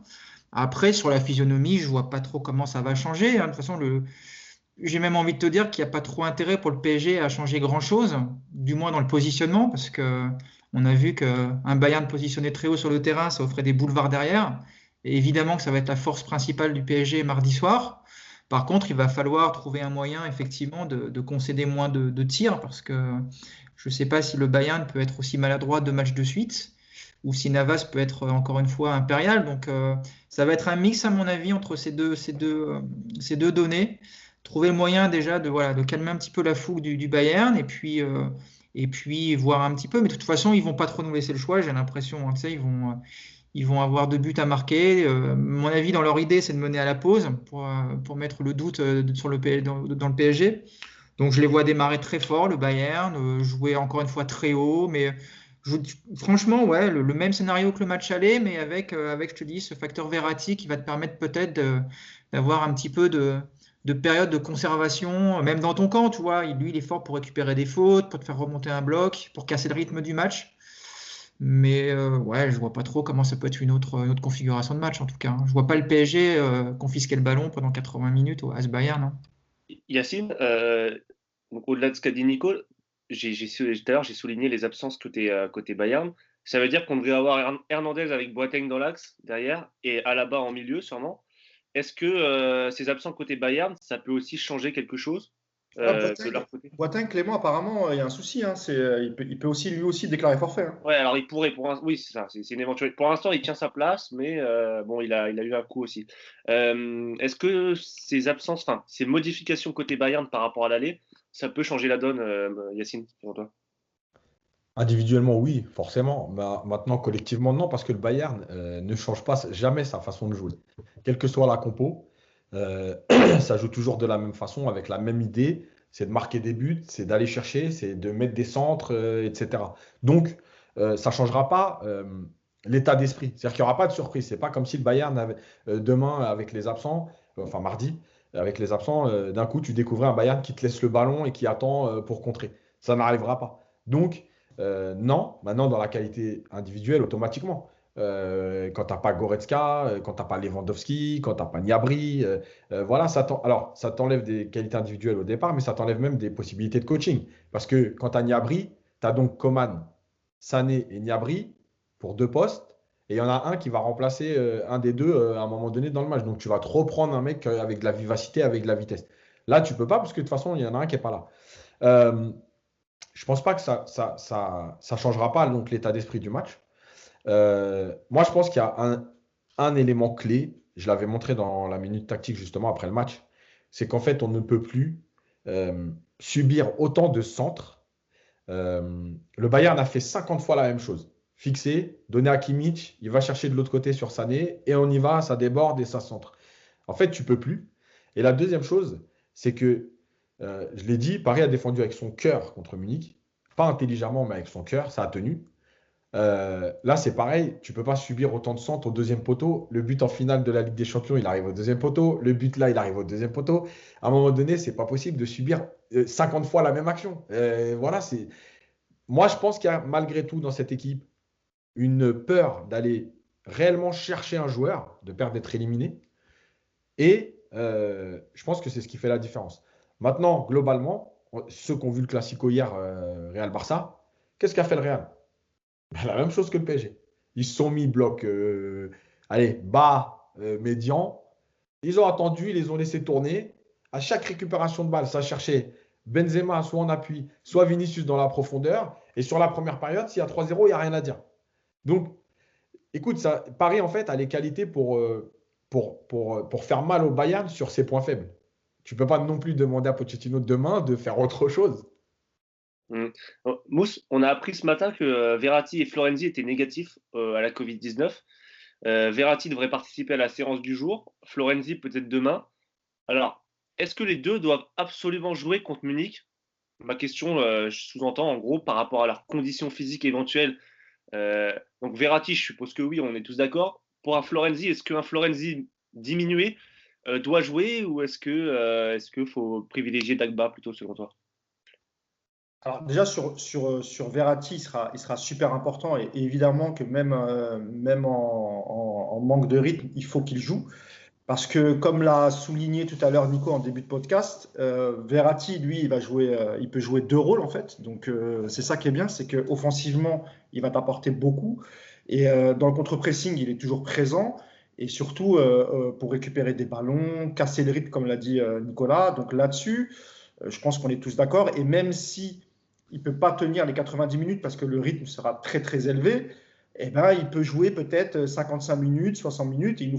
Speaker 2: Après, sur la physionomie, je ne vois pas trop comment ça va changer. Hein. De toute façon, j'ai même envie de te dire qu'il n'y a pas trop intérêt pour le PSG à changer grand-chose, du moins dans le positionnement, parce qu'on a vu qu'un Bayern positionné très haut sur le terrain, ça offrait des boulevards derrière. Et évidemment que ça va être la force principale du PSG mardi soir. Par contre, il va falloir trouver un moyen, effectivement, de concéder moins de tirs, parce que je ne sais pas si le Bayern peut être aussi maladroit 2 matchs de suite. ou si Navas peut être encore une fois impérial. Donc ça va être un mix à mon avis entre ces deux données. Trouver le moyen déjà de calmer un petit peu la fougue du Bayern et puis voir un petit peu. Mais de toute façon, ils vont pas trop nous laisser le choix, j'ai l'impression. Hein, tu sais, ils vont avoir 2 buts à marquer. Mon avis, dans leur idée, c'est de mener à la pause pour mettre le doute sur dans le PSG. Donc je les vois démarrer très fort, le Bayern, jouer encore une fois très haut, mais franchement, ouais, le même scénario que le match aller, mais avec, je te dis, ce facteur Verratti qui va te permettre peut-être d'avoir un petit peu de période de conservation, même dans ton camp, tu vois. Lui, il est fort pour récupérer des fautes, pour te faire remonter un bloc, pour casser le rythme du match. Mais ouais, je vois pas trop comment ça peut être une autre configuration de match, en tout cas. Hein. Je vois pas le PSG confisquer le ballon pendant 80 minutes à ce Bayern. Hein.
Speaker 1: Yacine, donc au-delà de ce qu'a dit Nico, tout à l'heure, j'ai souligné les absences côté Bayern. Ça veut dire qu'on devrait avoir Hernandez avec Boateng dans l'axe derrière et Alaba en milieu sûrement. Est-ce que ces absents côté Bayern, ça peut aussi changer quelque chose de leur côté?
Speaker 3: Boateng, Clément, apparemment, il y a un souci. Hein, il peut aussi, lui aussi déclarer forfait. Hein.
Speaker 1: Ouais, alors il pourrait, oui, c'est ça, c'est une éventualité. Pour l'instant, il tient sa place, mais bon, il a eu un coup aussi. Est-ce que ces absences, enfin, ces modifications côté Bayern par rapport à l'aller, ça peut changer la donne, Yacine, pour toi?
Speaker 4: Individuellement, oui, forcément. Maintenant, collectivement, non, parce que le Bayern ne change pas jamais sa façon de jouer. Quelle que soit la compo, euh, ça joue toujours de la même façon, avec la même idée. C'est de marquer des buts, c'est d'aller chercher, c'est de mettre des centres, etc. Donc, ça ne changera pas l'état d'esprit. C'est-à-dire qu'il n'y aura pas de surprise. Ce n'est pas comme si le Bayern, demain, avec les absents, enfin mardi, avec les absents, d'un coup, tu découvrais un Bayern qui te laisse le ballon et qui attend pour contrer. Ça n'arrivera pas. Donc, non, maintenant dans la qualité individuelle, automatiquement. Quand tu n'as pas Goretzka, quand tu n'as pas Lewandowski, quand tu n'as pas Gnabry, voilà, alors ça t'enlève des qualités individuelles au départ, mais ça t'enlève même des possibilités de coaching. Parce que quand tu as Gnabry, tu as donc Coman, Sané et Gnabry pour 2 postes, et il y en a un qui va remplacer un des deux à un moment donné dans le match. Donc tu vas te reprendre un mec avec de la vivacité, avec de la vitesse. Là, tu peux pas, parce que de toute façon, il y en a un qui n'est pas là. Je pense pas que ça changera pas donc l'état d'esprit du match. Moi, je pense qu'il y a un élément clé. Je l'avais montré dans la minute tactique justement après le match. C'est qu'en fait, on ne peut plus subir autant de centres. Le Bayern a fait 50 fois la même chose. Fixé, donné à Kimmich, il va chercher de l'autre côté sur Sané et on y va, ça déborde et ça centre. En fait, tu peux plus. Et la deuxième chose, c'est que je l'ai dit, Paris a défendu avec son cœur contre Munich. Pas intelligemment, mais avec son cœur, ça a tenu. Là, c'est pareil, tu ne peux pas subir autant de centres au deuxième poteau. Le but en finale de la Ligue des Champions, il arrive au deuxième poteau. Le but là, il arrive au deuxième poteau. À un moment donné, c'est pas possible de subir 50 fois la même action. Voilà, moi, je pense qu'il y a malgré tout dans cette équipe une peur d'aller réellement chercher un joueur, de peur d'être éliminé. Et je pense que c'est ce qui fait la différence. Maintenant, globalement, ceux qui ont vu le Classico hier, Real-Barça, qu'est-ce qu'a fait le Real? La même chose que le PSG. Ils se sont mis bloc bas, médian. Ils ont attendu, ils les ont laissés tourner. À chaque récupération de balle, ça cherchait Benzema soit en appui, soit Vinicius dans la profondeur. Et sur la première période, s'il y a 3-0, il n'y a rien à dire. Donc, écoute, Paris, en fait, a les qualités pour faire mal au Bayern sur ses points faibles. Tu ne peux pas non plus demander à Pochettino demain de faire autre chose.
Speaker 1: Mousse, on a appris ce matin que Verratti et Florenzi étaient négatifs à la Covid-19. Verratti devrait participer à la séance du jour, Florenzi peut-être demain. Alors, est-ce que les deux doivent absolument jouer contre Munich? Ma question, je sous-entends en gros par rapport à leurs conditions physiques éventuelles. Donc Verratti, je suppose que oui, on est tous d'accord. Pour un Florenzi, est-ce qu'un Florenzi diminué doit jouer ou est-ce que faut privilégier Dagba plutôt selon toi?
Speaker 3: Alors déjà sur Verratti, il sera super important et évidemment que même en manque de rythme, il faut qu'il joue. Parce que comme l'a souligné tout à l'heure Nico en début de podcast, Verratti, lui, il peut jouer 2 rôles en fait. Donc c'est ça qui est bien, c'est qu'offensivement, il va t'apporter beaucoup. Et dans le contre-pressing, il est toujours présent. Et surtout pour récupérer des ballons, casser le rythme, comme l'a dit Nicolas. Donc là-dessus, je pense qu'on est tous d'accord. Et même si il ne peut pas tenir les 90 minutes parce que le rythme sera très très élevé, eh ben, il peut jouer peut-être 55 minutes, 60 minutes, et il nous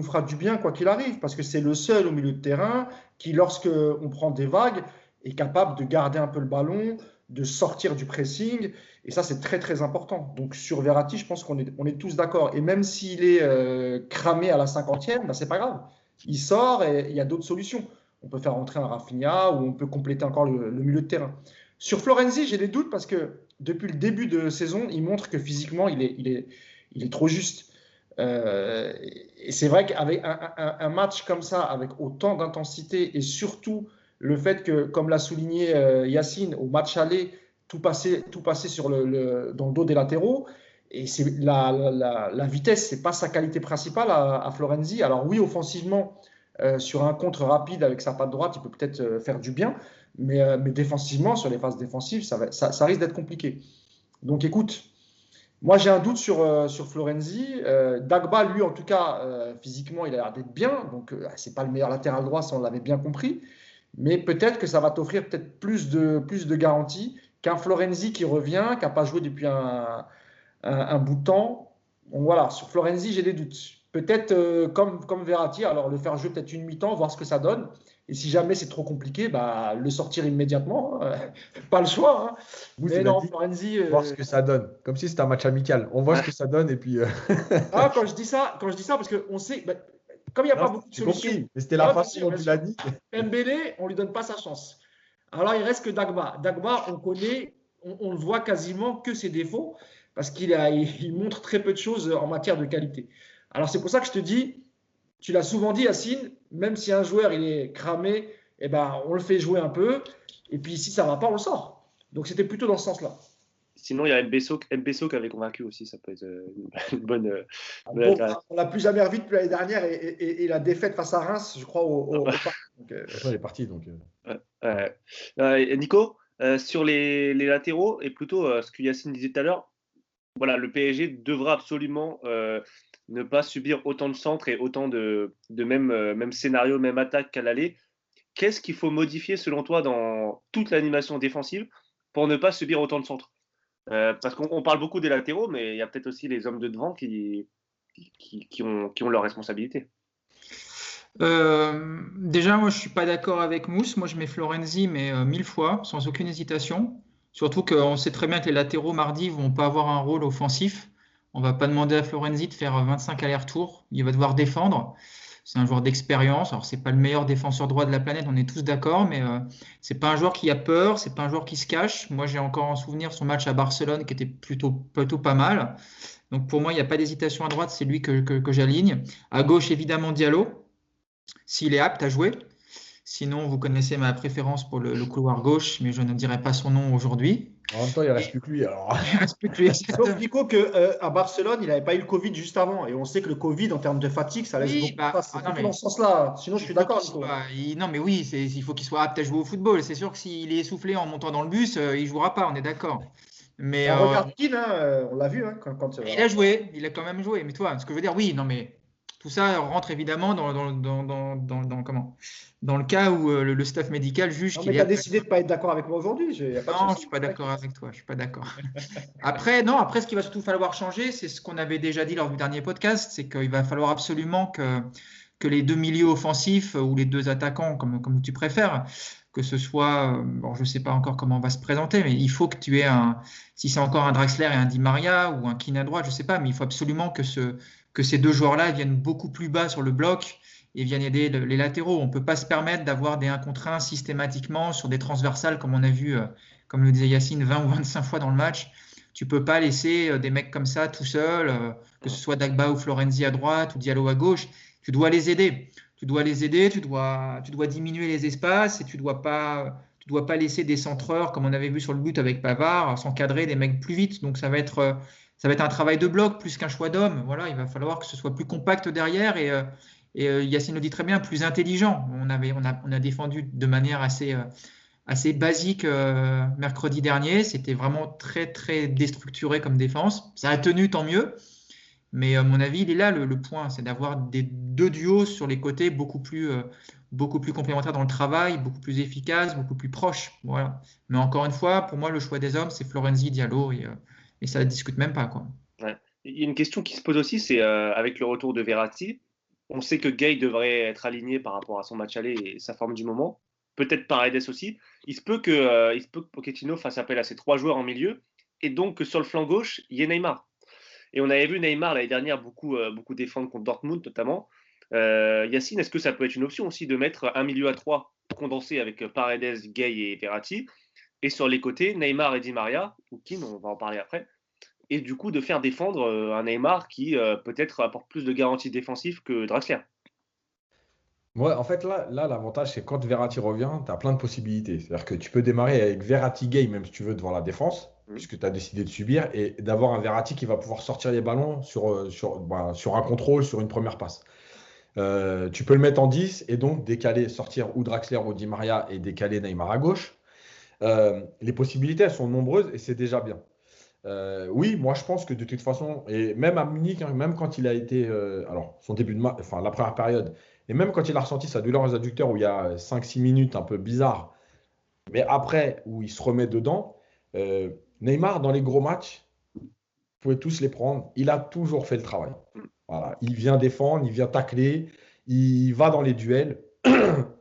Speaker 3: fera du bien quoi qu'il arrive, parce que c'est le seul au milieu de terrain qui, lorsqu'on prend des vagues, est capable de garder un peu le ballon, de sortir du pressing, et ça c'est très très important. Donc sur Verratti, je pense qu'on est tous d'accord, et même s'il est cramé à la 50e, ben, c'est pas grave. Il sort et il y a d'autres solutions. On peut faire rentrer un Rafinha ou on peut compléter encore le milieu de terrain. Sur Florenzi, j'ai des doutes parce que depuis le début de saison, il montre que physiquement, il est trop juste. Et c'est vrai qu'avec un match comme ça, avec autant d'intensité et surtout le fait que, comme l'a souligné Yacine, au match aller, tout passer dans le dos des latéraux, et c'est la vitesse, c'est pas sa qualité principale à Florenzi. Alors oui, offensivement, sur un contre rapide avec sa patte droite, il peut peut-être faire du bien, mais défensivement, sur les phases défensives, ça risque d'être compliqué. Donc écoute, moi j'ai un doute sur Florenzi. Dagba, lui, en tout cas, physiquement, il a l'air d'être bien. Donc c'est pas le meilleur latéral droit, ça on l'avait bien compris. Mais peut-être que ça va t'offrir peut-être plus de garanties qu'un Florenzi qui revient, qui n'a pas joué depuis un bout de temps. Donc voilà, sur Florenzi, j'ai des doutes. Peut-être comme Verratti, alors le faire jouer peut-être une mi-temps, voir ce que ça donne. Et si jamais c'est trop compliqué, bah, le sortir immédiatement. Pas le choix. Hein.
Speaker 4: Mousse,
Speaker 3: Mais
Speaker 4: il a
Speaker 3: non,
Speaker 4: dit
Speaker 3: Florenzi.
Speaker 4: voir ce que ça donne. Comme si c'était un match amical. On voit ce que ça donne et puis.
Speaker 3: Ah, quand je dis ça, parce qu'on sait, bah, comme il n'y a
Speaker 4: Non,
Speaker 3: pas beaucoup de
Speaker 4: j'ai
Speaker 3: solutions.
Speaker 4: compris. Mais c'était la façon dont tu l'as dit.
Speaker 3: Mbélé, on ne lui donne pas sa chance. Alors, il reste que Dagba. Dagba, on connaît, on le voit quasiment que ses défauts parce il montre très peu de choses en matière de qualité. Alors, c'est pour ça que je te dis, tu l'as souvent dit, Yacine, même si un joueur il est cramé, eh ben, on le fait jouer un peu. Et puis, si ça ne va pas, on le sort. Donc, c'était plutôt dans ce sens-là.
Speaker 1: Sinon, il y a Mbesso qui avait convaincu aussi, ça peut être une bonne.
Speaker 3: Bon, on l'a plus jamais revu depuis l'année dernière et la défaite face à Reims, je crois, au parc.
Speaker 4: Elle est partie. Donc.
Speaker 1: Nico, sur les latéraux, et plutôt ce que Yacine disait tout à l'heure, voilà, le PSG devra absolument ne pas subir autant de centres et autant de même scénario, même attaque qu'à l'aller. Qu'est-ce qu'il faut modifier selon toi dans toute l'animation défensive pour ne pas subir autant de centres? Parce qu'on parle beaucoup des latéraux, mais il y a peut-être aussi les hommes de devant qui ont leurs responsabilités.
Speaker 2: Déjà, moi, je suis pas d'accord avec Mousse. Moi, je mets Florenzi, mais 1000 fois, sans aucune hésitation. Surtout qu'on sait très bien que les latéraux mardi vont pas avoir un rôle offensif. On va pas demander à Florenzi de faire 25 allers-retours. Il va devoir défendre. C'est un joueur d'expérience. Alors, c'est pas le meilleur défenseur droit de la planète, on est tous d'accord, mais c'est pas un joueur qui a peur, c'est pas un joueur qui se cache. Moi, j'ai encore en souvenir son match à Barcelone qui était plutôt pas mal. Donc, pour moi, il n'y a pas d'hésitation à droite, c'est lui que j'aligne. À gauche, évidemment, Diallo, s'il est apte à jouer. Sinon, vous connaissez ma préférence pour le couloir gauche, mais je ne dirai pas son nom aujourd'hui.
Speaker 4: En même temps, il ne reste plus que lui. Alors.
Speaker 2: Il reste plus que lui.
Speaker 3: Sauf Nico qu'à Barcelone, il n'avait pas eu le Covid juste avant. Et on sait que le Covid, en termes de fatigue, ça laisse beaucoup de place. C'est dans ce sens-là. Sinon, je suis d'accord, Nico.
Speaker 2: Non, mais oui, il faut qu'il soit apte à jouer au football. C'est sûr que s'il est essoufflé en montant dans le bus, il ne jouera pas, on est d'accord. Mais
Speaker 3: regarde Keane, on l'a vu.
Speaker 2: Il a joué, il a quand même joué. Mais toi, ce que je veux dire, oui, non, mais tout ça rentre évidemment dans le cas où le staff médical juge qu'il est.
Speaker 3: Mais tu as décidé de ne pas être d'accord avec moi aujourd'hui.
Speaker 2: Non, je ne suis pas d'accord avec toi. Je suis pas d'accord. Après, ce qu'il va surtout falloir changer, c'est ce qu'on avait déjà dit lors du dernier podcast, c'est qu'il va falloir absolument que les deux milieux offensifs ou les deux attaquants, comme tu préfères, que ce soit, je ne sais pas encore comment on va se présenter, mais il faut que tu aies si c'est encore un Draxler et un Di Maria ou un Keane à droite, je ne sais pas, mais il faut absolument que ces deux joueurs-là viennent beaucoup plus bas sur le bloc et viennent aider les latéraux. On ne peut pas se permettre d'avoir des 1 contre 1 systématiquement sur des transversales, comme on a vu, comme le disait Yacine, 20 ou 25 fois dans le match. Tu ne peux pas laisser des mecs comme ça tout seuls, que ce soit Dagba ou Florenzi à droite ou Diallo à gauche. Tu dois les aider. Tu dois diminuer les espaces et tu dois pas laisser des centreurs, comme on avait vu sur le but avec Pavard, s'encadrer des mecs plus vite. Donc ça va être un travail de bloc plus qu'un choix d'homme. Voilà, il va falloir que ce soit plus compact derrière et Yacine le dit très bien, plus intelligent. On a défendu de manière assez basique mercredi dernier. C'était vraiment très très déstructuré comme défense. Ça a tenu, tant mieux. Mais à mon avis, il est là le point, c'est d'avoir des deux duos sur les côtés beaucoup plus complémentaires dans le travail, beaucoup plus efficaces, beaucoup plus proches. Voilà. Mais encore une fois, pour moi, le choix des hommes, c'est Florenzi, Diallo et ça ne discute même pas, quoi.
Speaker 1: Ouais. Il y a une question qui se pose aussi, c'est avec le retour de Verratti, on sait que Gay devrait être aligné par rapport à son match aller et sa forme du moment. Peut-être Paredes aussi. Il se peut que Pochettino fasse appel à ces 3 joueurs en milieu et donc que sur le flanc gauche, il y ait Neymar. Et on avait vu Neymar l'année dernière beaucoup défendre contre Dortmund notamment. Yacine, est-ce que ça peut être une option aussi de mettre un milieu à 3 condensé avec Paredes, Gay et Verratti et sur les côtés, Neymar et Di Maria, ou Keane, on va en parler après, et du coup de faire défendre un Neymar qui peut-être apporte plus de garanties défensives que Draxler.
Speaker 4: Ouais, en fait, là l'avantage, c'est quand Verratti revient, tu as plein de possibilités. C'est-à-dire que tu peux démarrer avec Verratti Gay, même si tu veux, devant la défense, puisque tu as décidé de subir, et d'avoir un Verratti qui va pouvoir sortir les ballons sur un contrôle, sur une première passe. Tu peux le mettre en 10 et donc décaler, sortir ou Draxler ou Di Maria et décaler Neymar à gauche. Les possibilités, elles sont nombreuses et c'est déjà bien. Oui, moi je pense que de toute façon, et même à Munich, hein, même quand il a été, alors son début de match, enfin la première période, et même quand il a ressenti sa douleur aux adducteurs où il y a 5-6 minutes un peu bizarre, mais après où il se remet dedans, Neymar dans les gros matchs, vous pouvez tous les prendre, il a toujours fait le travail. Voilà. Il vient défendre, il vient tacler, il va dans les duels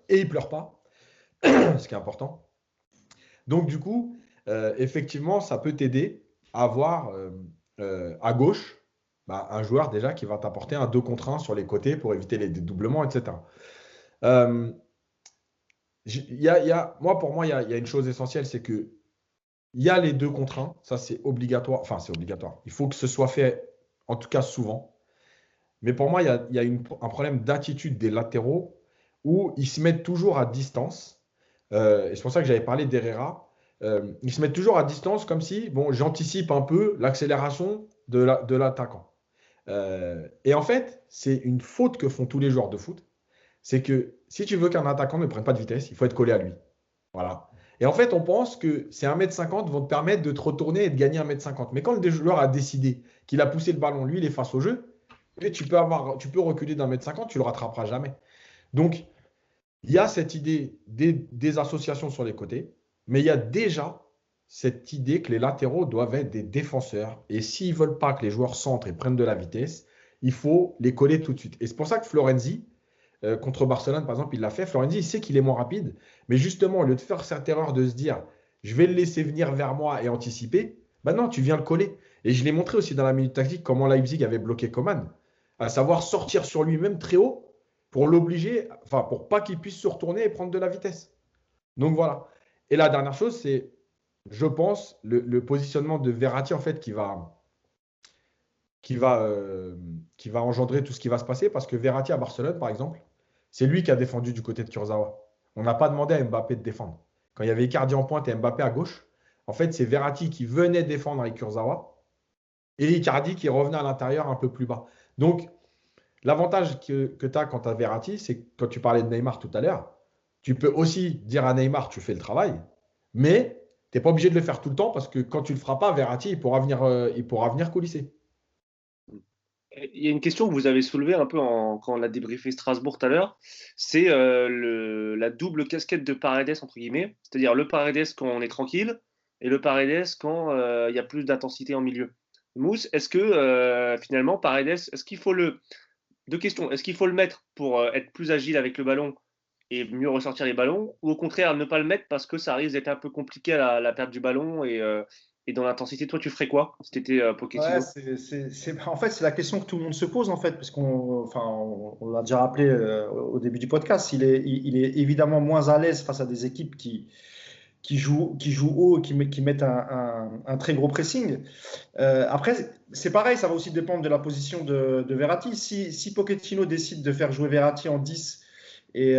Speaker 4: et il pleure pas, ce qui est important. Donc du coup, effectivement, ça peut t'aider à avoir à gauche un joueur déjà qui va t'apporter un 2 contre 1 sur les côtés pour éviter les dédoublements, etc. Euh, moi, pour moi, il y a une chose essentielle, c'est que il y a les 2 contre 1, ça c'est obligatoire, enfin c'est obligatoire. Il faut que ce soit fait, en tout cas souvent. Mais pour moi, il y a un problème d'attitude des latéraux où ils se mettent toujours à distance. Et c'est pour ça que j'avais parlé d'Herrera. Ils se mettent toujours à distance comme si, bon, j'anticipe un peu l'accélération de l'attaquant. Et en fait, c'est une faute que font tous les joueurs de foot. C'est que si tu veux qu'un attaquant ne prenne pas de vitesse, il faut être collé à lui. Voilà. Et en fait, on pense que ces 1,50 m vont te permettre de te retourner et de gagner 1,50 m. Mais quand le joueur a décidé qu'il a poussé le ballon, lui, il est face au jeu, et tu peux reculer d'1,50 m, tu ne le rattraperas jamais. Donc, il y a cette idée des associations sur les côtés, mais il y a déjà cette idée que les latéraux doivent être des défenseurs. Et s'ils ne veulent pas que les joueurs centrent et prennent de la vitesse, il faut les coller tout de suite. Et c'est pour ça que Florenzi, contre Barcelone, par exemple, il l'a fait. Florenzi, il sait qu'il est moins rapide, mais justement, au lieu de faire cette erreur de se dire je vais le laisser venir vers moi et anticiper, ben non, tu viens le coller. Et je l'ai montré aussi dans la minute tactique comment Leipzig avait bloqué Coman, à savoir sortir sur lui-même très haut pour l'obliger, enfin pour pas qu'il puisse se retourner et prendre de la vitesse. Donc voilà. Et la dernière chose, c'est, je pense, le positionnement de Verratti en fait qui va engendrer tout ce qui va se passer parce que Verratti à Barcelone, par exemple, c'est lui qui a défendu du côté de Kurzawa. On n'a pas demandé à Mbappé de défendre. Quand il y avait Icardi en pointe et Mbappé à gauche, en fait, c'est Verratti qui venait défendre avec Kurzawa et Icardi qui revenait à l'intérieur un peu plus bas. Donc, l'avantage que tu as quand tu as Verratti, c'est que quand tu parlais de Neymar tout à l'heure, tu peux aussi dire à Neymar, tu fais le travail, mais tu n'es pas obligé de le faire tout le temps parce que quand tu ne le feras pas, Verratti, il pourra venir coulisser.
Speaker 1: Il y a une question que vous avez soulevée un peu quand on a débriefé Strasbourg tout à l'heure, c'est la double casquette de Paredes, entre guillemets, c'est-à-dire le Paredes quand on est tranquille et le Paredes quand il y a plus d'intensité en milieu. Mousse, est-ce que finalement Paredes, est-ce qu'il faut Deux questions, est-ce qu'il faut le mettre pour être plus agile avec le ballon et mieux ressortir les ballons, ou au contraire ne pas le mettre parce que ça risque d'être un peu compliqué à la perte du ballon et dans l'intensité? Toi, tu ferais quoi si tu étais Pochettino?
Speaker 3: Ouais, en fait, c'est la question que tout le monde se pose, en fait, parce on l'a déjà rappelé au début du podcast. Il est évidemment moins à l'aise face à des équipes qui jouent haut et qui mettent un très gros pressing. Après, c'est pareil, ça va aussi dépendre de la position de Verratti. Si Pochettino décide de faire jouer Verratti en 10 et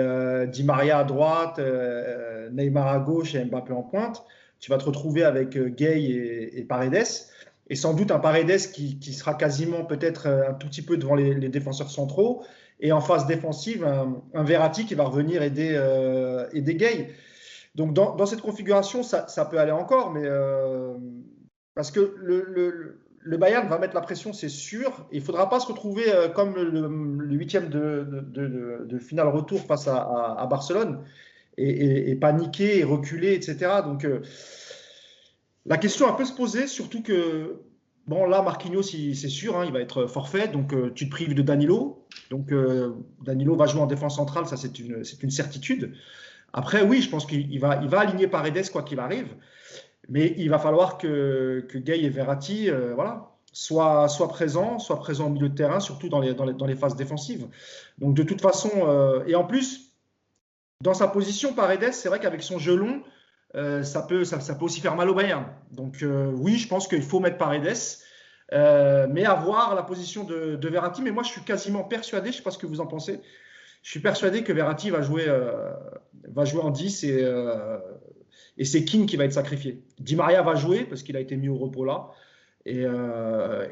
Speaker 3: Di Maria à droite, Neymar à gauche et Mbappé en pointe, tu vas te retrouver avec Gay et Paredes, et sans doute un Paredes qui sera quasiment peut-être un tout petit peu devant les défenseurs centraux, et en phase défensive, un Verratti qui va revenir aider Gay. Donc dans cette configuration, ça peut aller encore, mais parce que le Bayern va mettre la pression, c'est sûr. Il ne faudra pas se retrouver comme le huitième de finale retour face à Barcelone et paniquer et reculer, etc. Donc la question peut se poser, surtout que Bon, là, Marquinhos, c'est sûr, hein, il va être forfait. Donc, tu te prives de Danilo. Donc, Danilo va jouer en défense centrale. Ça, c'est une certitude. Après, oui, je pense qu'il va aligner Paredes quoi qu'il arrive. Mais il va falloir que Gay et Verratti voilà, soient présents au milieu de terrain, surtout dans les phases défensives. Donc, de toute façon, et en plus, dans sa position, Paredes, c'est vrai qu'avec son jeu long, ça peut aussi faire mal au Bayern. Donc, oui, je pense qu'il faut mettre Paredes. Mais avoir la position de Verratti. Mais moi, je suis quasiment persuadé, je ne sais pas ce que vous en pensez, je suis persuadé que Verratti va jouer en 10 et c'est Keane qui va être sacrifié. Di Maria va jouer parce qu'il a été mis au repos là. Et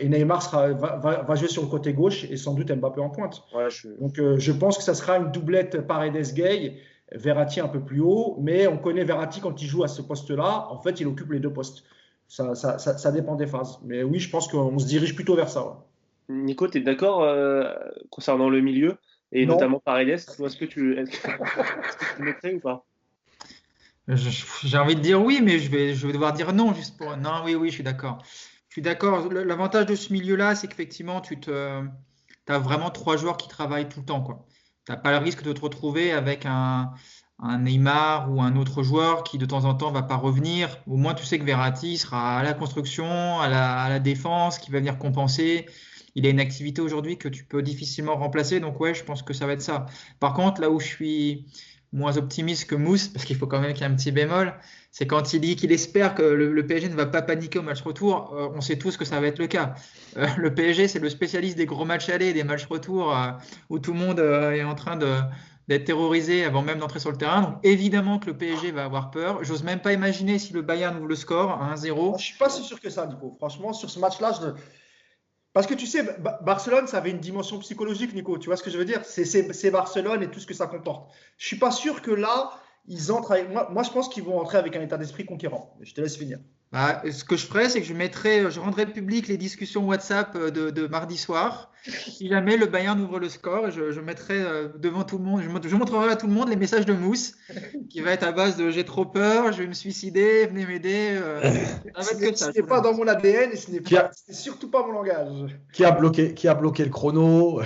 Speaker 3: Neymar va jouer sur le côté gauche et sans doute Mbappé en pointe.
Speaker 1: Ouais,
Speaker 3: Donc je pense que ça sera une doublette Paredes-Gay, Verratti un peu plus haut, mais on connaît Verratti quand il joue à ce poste-là, en fait il occupe les deux postes. Ça dépend des phases. Mais oui, je pense qu'on se dirige plutôt vers ça. Ouais.
Speaker 1: Nico, tu es d'accord concernant le milieu et
Speaker 3: Non.
Speaker 1: notamment Paredes? Est-ce que tu le mettrais ou pas?
Speaker 2: J'ai envie de dire oui, mais je vais devoir dire non juste pour. Non, oui, je suis d'accord. Je suis d'accord. L'avantage de ce milieu-là, c'est qu'effectivement, as vraiment trois joueurs qui travaillent tout le temps, quoi. T'as pas le risque de te retrouver avec un Neymar ou un autre joueur qui de temps en temps va pas revenir. Au moins, tu sais que Verratti sera à la construction, à la défense, qui va venir compenser. Il a une activité aujourd'hui que tu peux difficilement remplacer. Donc ouais, je pense que ça va être ça. Par contre, là où je suis moins optimiste que Mousse, parce qu'il faut quand même qu'il y ait un petit bémol, c'est quand il dit qu'il espère que le PSG ne va pas paniquer au match retour. On sait tous que ça va être le cas. Le PSG, c'est le spécialiste des gros matchs allés, des matchs retour où tout le monde est en train d'être terrorisé avant même d'entrer sur le terrain. Donc évidemment que le PSG va avoir peur. J'ose même pas imaginer si le Bayern ouvre le score à 1-0.
Speaker 3: Je suis pas si sûr que ça, Nico. Franchement, sur ce match-là, parce que tu sais, Barcelone, ça avait une dimension psychologique, Nico. Tu vois ce que je veux dire? C'est Barcelone et tout ce que ça comporte. Je suis pas sûr que là, ils entrent avec. Moi, je pense qu'ils vont entrer avec un état d'esprit conquérant. Je te laisse finir.
Speaker 2: Bah, ce que je ferais, c'est que je rendrais public les discussions WhatsApp de mardi soir. Si jamais le Bayern ouvre le score, je mettrai devant tout le monde, je montrerai à tout le monde les messages de Mousse, qui va être à base de j'ai trop peur, je vais me suicider, venez m'aider. Ça va être que ça.
Speaker 3: Ce n'est pas dans mon ADN et c'est surtout pas mon langage.
Speaker 4: Qui a bloqué le chrono?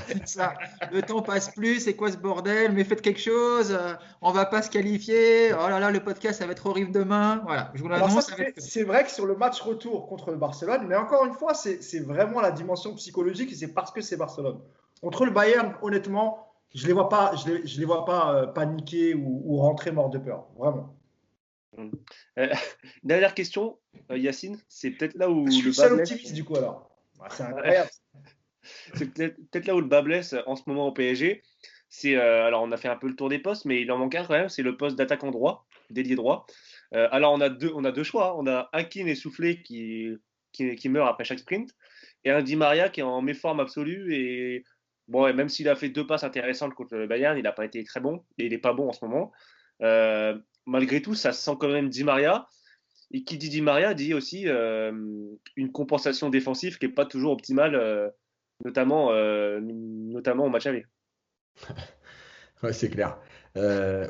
Speaker 2: C'est ça. Le temps passe plus, c'est quoi ce bordel? Mais faites quelque chose, on va pas se qualifier. Oh là là, le podcast, ça va être horrible demain. Voilà, je vous l'annonce.
Speaker 3: C'est vrai que sur le match retour contre le Barcelone, mais encore une fois, c'est vraiment la dimension psychologique et c'est parce que c'est Barcelone. Contre le Bayern, honnêtement, je les vois pas paniquer ou rentrer morts de peur, vraiment.
Speaker 1: Dernière question, Yacine, c'est peut-être là où
Speaker 3: je suis
Speaker 1: le
Speaker 3: seul
Speaker 1: bas blesse.
Speaker 3: optimiste du coup alors. C'est incroyable.
Speaker 1: C'est peut-être là où le bas blesse en ce moment au PSG. Alors on a fait un peu le tour des postes, mais il en manque un quand même, c'est le poste d'attaquant droit, d'ailier droit. Alors on a deux choix, hein. On a Hakim essoufflé qui meurt après chaque sprint, et un Di Maria qui est en méforme absolue. Et bon, et même s'il a fait 2 passes intéressantes contre le Bayern, il n'a pas été très bon, et il n'est pas bon en ce moment. Malgré tout, ça sent quand même Di Maria. Et qui dit Di Maria dit aussi une compensation défensive qui n'est pas toujours optimale, notamment au match aller.
Speaker 4: Ouais, c'est clair.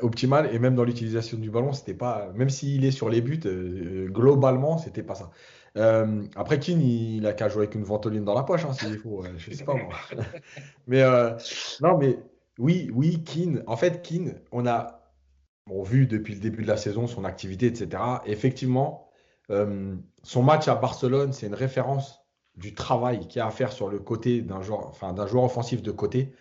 Speaker 4: Optimal, et même dans l'utilisation du ballon, c'était pas. Même s'il est sur les buts, globalement, c'était pas ça. Après, Keane, il a qu'à jouer avec une ventoline dans la poche, hein, s'il faut. Je sais pas moi. Mais non, mais oui, Keane. En fait, Keane, on a vu depuis le début de la saison son activité, etc. Effectivement, son match à Barcelone, c'est une référence du travail qu'il y a à faire sur le côté d'un joueur offensif de côté.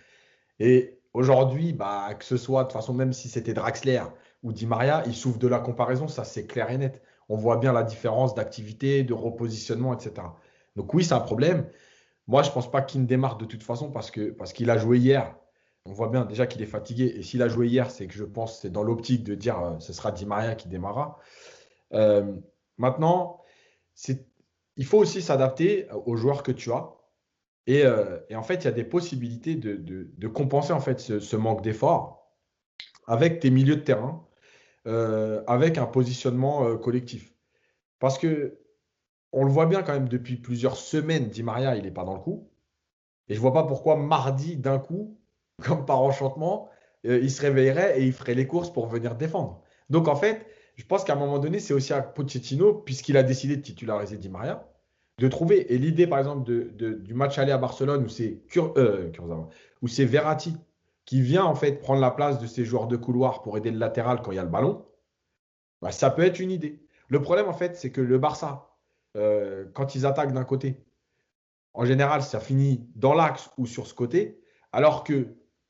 Speaker 4: Et aujourd'hui, que ce soit de toute façon, même si c'était Draxler ou Di Maria, il souffre de la comparaison, ça c'est clair et net. On voit bien la différence d'activité, de repositionnement, etc. Donc oui, c'est un problème. Moi, je ne pense pas qu'il ne démarre de toute façon parce qu'il a joué hier. On voit bien déjà qu'il est fatigué. Et s'il a joué hier, c'est que je pense que c'est dans l'optique de dire ce sera Di Maria qui démarrera. Maintenant, il faut aussi s'adapter aux joueurs que tu as. Et en fait, il y a des possibilités de compenser en fait, ce manque d'effort avec tes milieux de terrain, avec un positionnement collectif. Parce que on le voit bien quand même depuis plusieurs semaines, Di Maria, il n'est pas dans le coup. Et je ne vois pas pourquoi mardi, d'un coup, comme par enchantement, il se réveillerait et il ferait les courses pour venir défendre. Donc en fait, je pense qu'à un moment donné, c'est aussi à Pochettino, puisqu'il a décidé de titulariser Di Maria, de trouver. Et l'idée, par exemple, du match aller à Barcelone Kurzawa, où c'est Verratti qui vient en fait prendre la place de ces joueurs de couloir pour aider le latéral quand il y a le ballon, bah, ça peut être une idée. Le problème, en fait, c'est que le Barça, quand ils attaquent d'un côté, en général, ça finit dans l'axe ou sur ce côté, alors que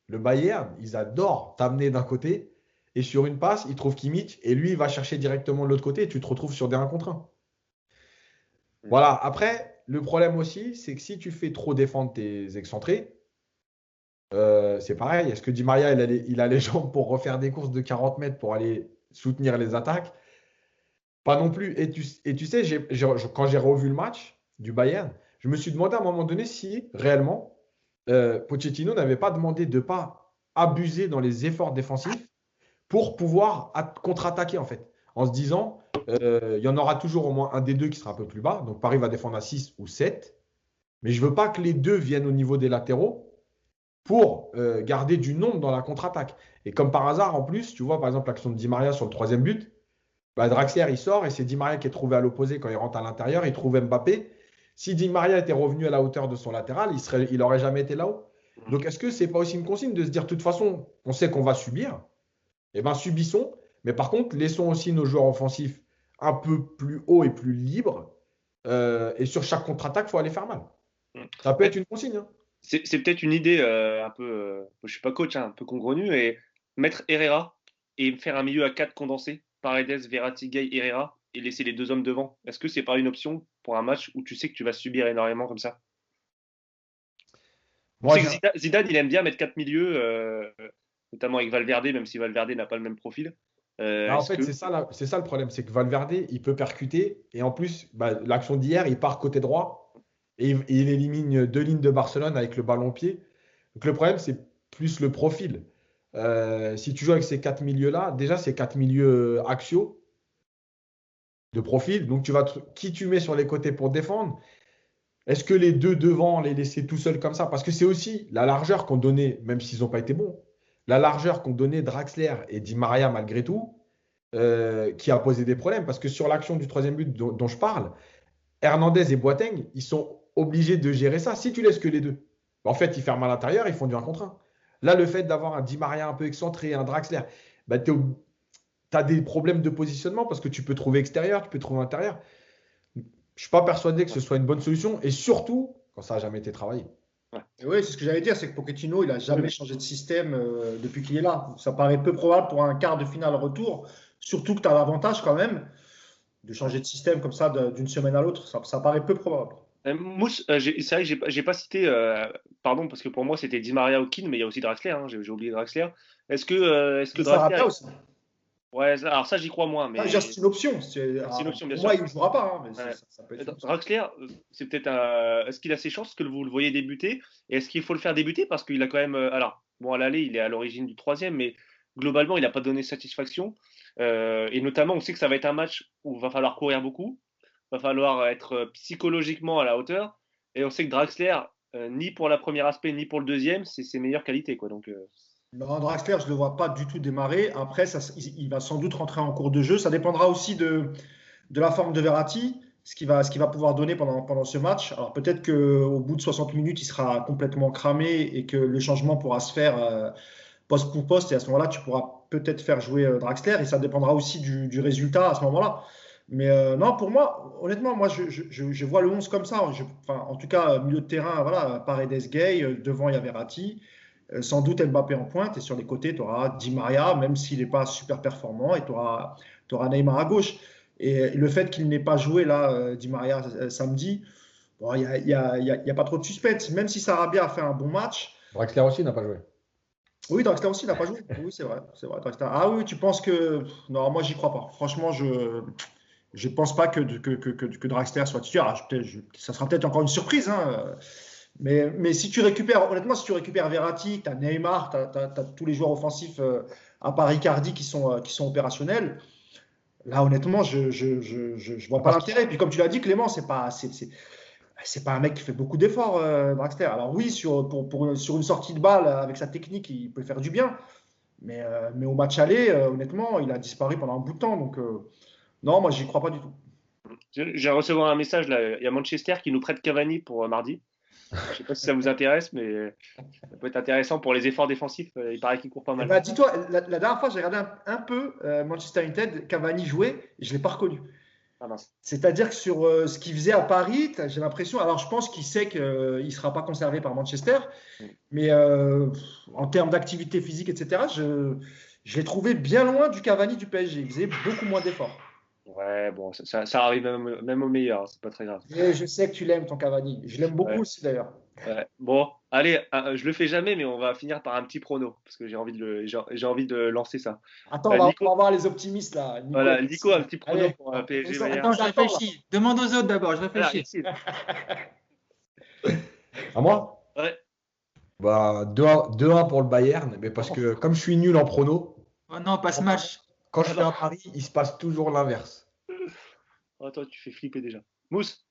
Speaker 4: le Bayern, ils adorent t'amener d'un côté et sur une passe, ils trouvent Kimmich et lui, il va chercher directement de l'autre côté et tu te retrouves sur des 1 contre 1. Voilà. Après, le problème aussi, c'est que si tu fais trop défendre tes excentrés, c'est pareil. Est-ce que Di Maria, il a les jambes pour refaire des courses de 40 mètres pour aller soutenir les attaques? Pas non plus. Et tu sais, quand j'ai revu le match du Bayern, je me suis demandé à un moment donné si réellement Pochettino n'avait pas demandé de ne pas abuser dans les efforts défensifs pour pouvoir contre-attaquer en fait. En se disant, il y en aura toujours au moins un des deux qui sera un peu plus bas. Donc Paris va défendre à 6 ou 7. Mais je ne veux pas que les deux viennent au niveau des latéraux pour garder du nombre dans la contre-attaque. Et comme par hasard, en plus, tu vois par exemple l'action de Di Maria sur le 3e but, bah, Draxler, il sort et c'est Di Maria qui est trouvé à l'opposé quand il rentre à l'intérieur. Il trouve Mbappé. Si Di Maria était revenu à la hauteur de son latéral, il n'aurait jamais été là-haut. Donc, est-ce que ce n'est pas aussi une consigne de se dire, de toute façon, on sait qu'on va subir, eh bien, subissons, mais par contre, laissons aussi nos joueurs offensifs un peu plus hauts et plus libres. Et sur chaque contre-attaque, il faut aller faire mal. Ça peut être une consigne. Hein.
Speaker 1: C'est peut-être une idée un peu, je ne suis pas coach, hein, un peu congrenue, et mettre Herrera et faire un milieu à 4 condensé, Paredes, Verratti, Gay, Herrera, et laisser les 2 hommes devant. Est-ce que c'est pas une option pour un match où tu sais que tu vas subir énormément comme ça?
Speaker 4: Moi,
Speaker 1: Zidane, il aime bien mettre 4 milieux, notamment avec Valverde, même si Valverde n'a pas le même profil.
Speaker 4: en fait, c'est ça le problème, c'est que Valverde, il peut percuter, et en plus, bah, l'action d'hier, il part côté droit, et il élimine 2 lignes de Barcelone avec le ballon au pied. Donc le problème, c'est plus le profil. Si tu joues avec ces 4 milieux-là, déjà, c'est 4 milieux axiaux de profil. Donc, qui tu mets sur les côtés pour défendre? Est-ce que les deux devant, les laisser tout seuls comme ça? Parce que c'est aussi la largeur qu'ont donné, même s'ils n'ont pas été bons, la largeur qu'ont donné Draxler et Di Maria malgré tout, qui a posé des problèmes. Parce que sur l'action du 3e but dont je parle, Hernandez et Boateng, ils sont obligés de gérer ça. Si tu laisses que les deux, en fait, ils ferment à l'intérieur, ils font du 1 contre 1. Là, le fait d'avoir un Di Maria un peu excentré, un Draxler, bah, tu as des problèmes de positionnement parce que tu peux trouver extérieur, tu peux trouver intérieur. Je ne suis pas persuadé que ce soit une bonne solution et surtout quand ça n'a jamais été travaillé.
Speaker 3: Oui, c'est ce que j'allais dire, c'est que Pochettino, il n'a jamais changé de système depuis qu'il est là. Ça paraît peu probable pour un quart de finale retour, surtout que tu as l'avantage quand même de changer de système comme ça d'une semaine à l'autre. Ça paraît peu probable.
Speaker 1: Mousse, c'est vrai que j'ai pas cité, pardon, parce que pour moi c'était Di Maria ou Keane, mais il y a aussi Draxler, hein, j'ai oublié Draxler. Est-ce que
Speaker 3: Draxler aussi.
Speaker 1: Ouais, alors ça j'y crois moins, mais
Speaker 3: c'est une option. C'est
Speaker 1: une option, bien sûr.
Speaker 3: Moi, il ne jouera pas, hein, mais
Speaker 1: ouais.
Speaker 3: ça peut être.
Speaker 1: Draxler, c'est peut-être est-ce qu'il a ses chances? Est-ce que vous le voyez débuter? Et est-ce qu'il faut le faire débuter parce qu'il a quand même, alors bon à l'aller il est à l'origine du 3e, mais globalement il n'a pas donné satisfaction. Et notamment on sait que ça va être un match où il va falloir courir beaucoup. Va falloir être psychologiquement à la hauteur. Et on sait que Draxler, ni pour la première aspect, ni pour le deuxième, c'est ses meilleures qualités. Quoi. Donc,
Speaker 3: Non, Draxler, je ne le vois pas du tout démarrer. Après, il va sans doute rentrer en cours de jeu. Ça dépendra aussi de la forme de Verratti, ce qu'il va pouvoir donner pendant ce match. Alors peut-être qu'au bout de 60 minutes, il sera complètement cramé et que le changement pourra se faire poste pour poste. Et à ce moment-là, tu pourras peut-être faire jouer Draxler. Et ça dépendra aussi du résultat à ce moment-là. Mais non, pour moi, honnêtement, moi, je vois le 11 comme ça. En tout cas, milieu de terrain, voilà, Paredes, Gay, devant, il y a Verratti. Sans doute Mbappé en pointe. Et sur les côtés, tu auras Di Maria, même s'il n'est pas super performant. Et tu auras Neymar à gauche. Et le fait qu'il n'ait pas joué, là, Di Maria, samedi, bon, il n'y a pas trop de suspense. Même si Sarabia a fait un bon match.
Speaker 4: Draxler aussi n'a pas joué.
Speaker 3: Oui, Draxler aussi n'a pas joué. Oui, c'est vrai. Ah oui, tu penses que… Non, moi, j'y crois pas. Franchement, je ne pense pas que Draxler soit titulaire. Ça sera peut-être encore une surprise. Hein. Mais si tu récupères, honnêtement, si tu récupères Verratti, tu as Neymar, tu as tous les joueurs offensifs à part Icardi qui sont opérationnels. Là, honnêtement, je ne vois pas l'intérêt. Et puis, comme tu l'as dit, Clément, c'est pas un mec qui fait beaucoup d'efforts, Draxler. Alors oui, sur une sortie de balle, avec sa technique, il peut faire du bien. Mais au match aller, honnêtement, il a disparu pendant un bout de temps. Donc, non, moi, j'y crois pas du tout.
Speaker 1: J'ai recevoir un message là. Il y a Manchester qui nous prête Cavani pour mardi. Je sais pas si ça vous intéresse, mais ça peut être intéressant pour les efforts défensifs. Il paraît qu'il court pas mal.
Speaker 3: Bah, dis-toi, la dernière fois, j'ai regardé un peu Manchester United, Cavani jouer, et je ne l'ai pas reconnu.
Speaker 1: Ah, mince.
Speaker 3: C'est-à-dire que sur ce qu'il faisait à Paris, j'ai l'impression. Alors, je pense qu'il sait qu'il ne sera pas conservé par Manchester, mais en termes d'activité physique, etc., je l'ai trouvé bien loin du Cavani du PSG. Il faisait beaucoup moins d'efforts.
Speaker 1: Ouais, bon, ça arrive même au meilleur, hein, c'est pas très grave.
Speaker 3: Et je sais que tu l'aimes, ton Cavani. Je l'aime beaucoup aussi, d'ailleurs.
Speaker 1: Ouais. Bon, allez, je le fais jamais, mais on va finir par un petit prono parce que j'ai envie de lancer ça.
Speaker 3: Attends, on va voir les optimistes là. Nico,
Speaker 1: voilà, Nico, un petit prono
Speaker 3: allez,
Speaker 1: pour PSG.
Speaker 2: Attends, je réfléchis. Demande aux autres d'abord, je réfléchis.
Speaker 4: À moi?
Speaker 1: Ouais.
Speaker 4: Bah, 2-1 pour le Bayern, mais parce que comme je suis nul en prono,
Speaker 2: Oh non, pas ce match.
Speaker 4: quand je fais un pari, il se passe toujours l'inverse.
Speaker 1: Oh, toi, tu fais flipper déjà. Mousse.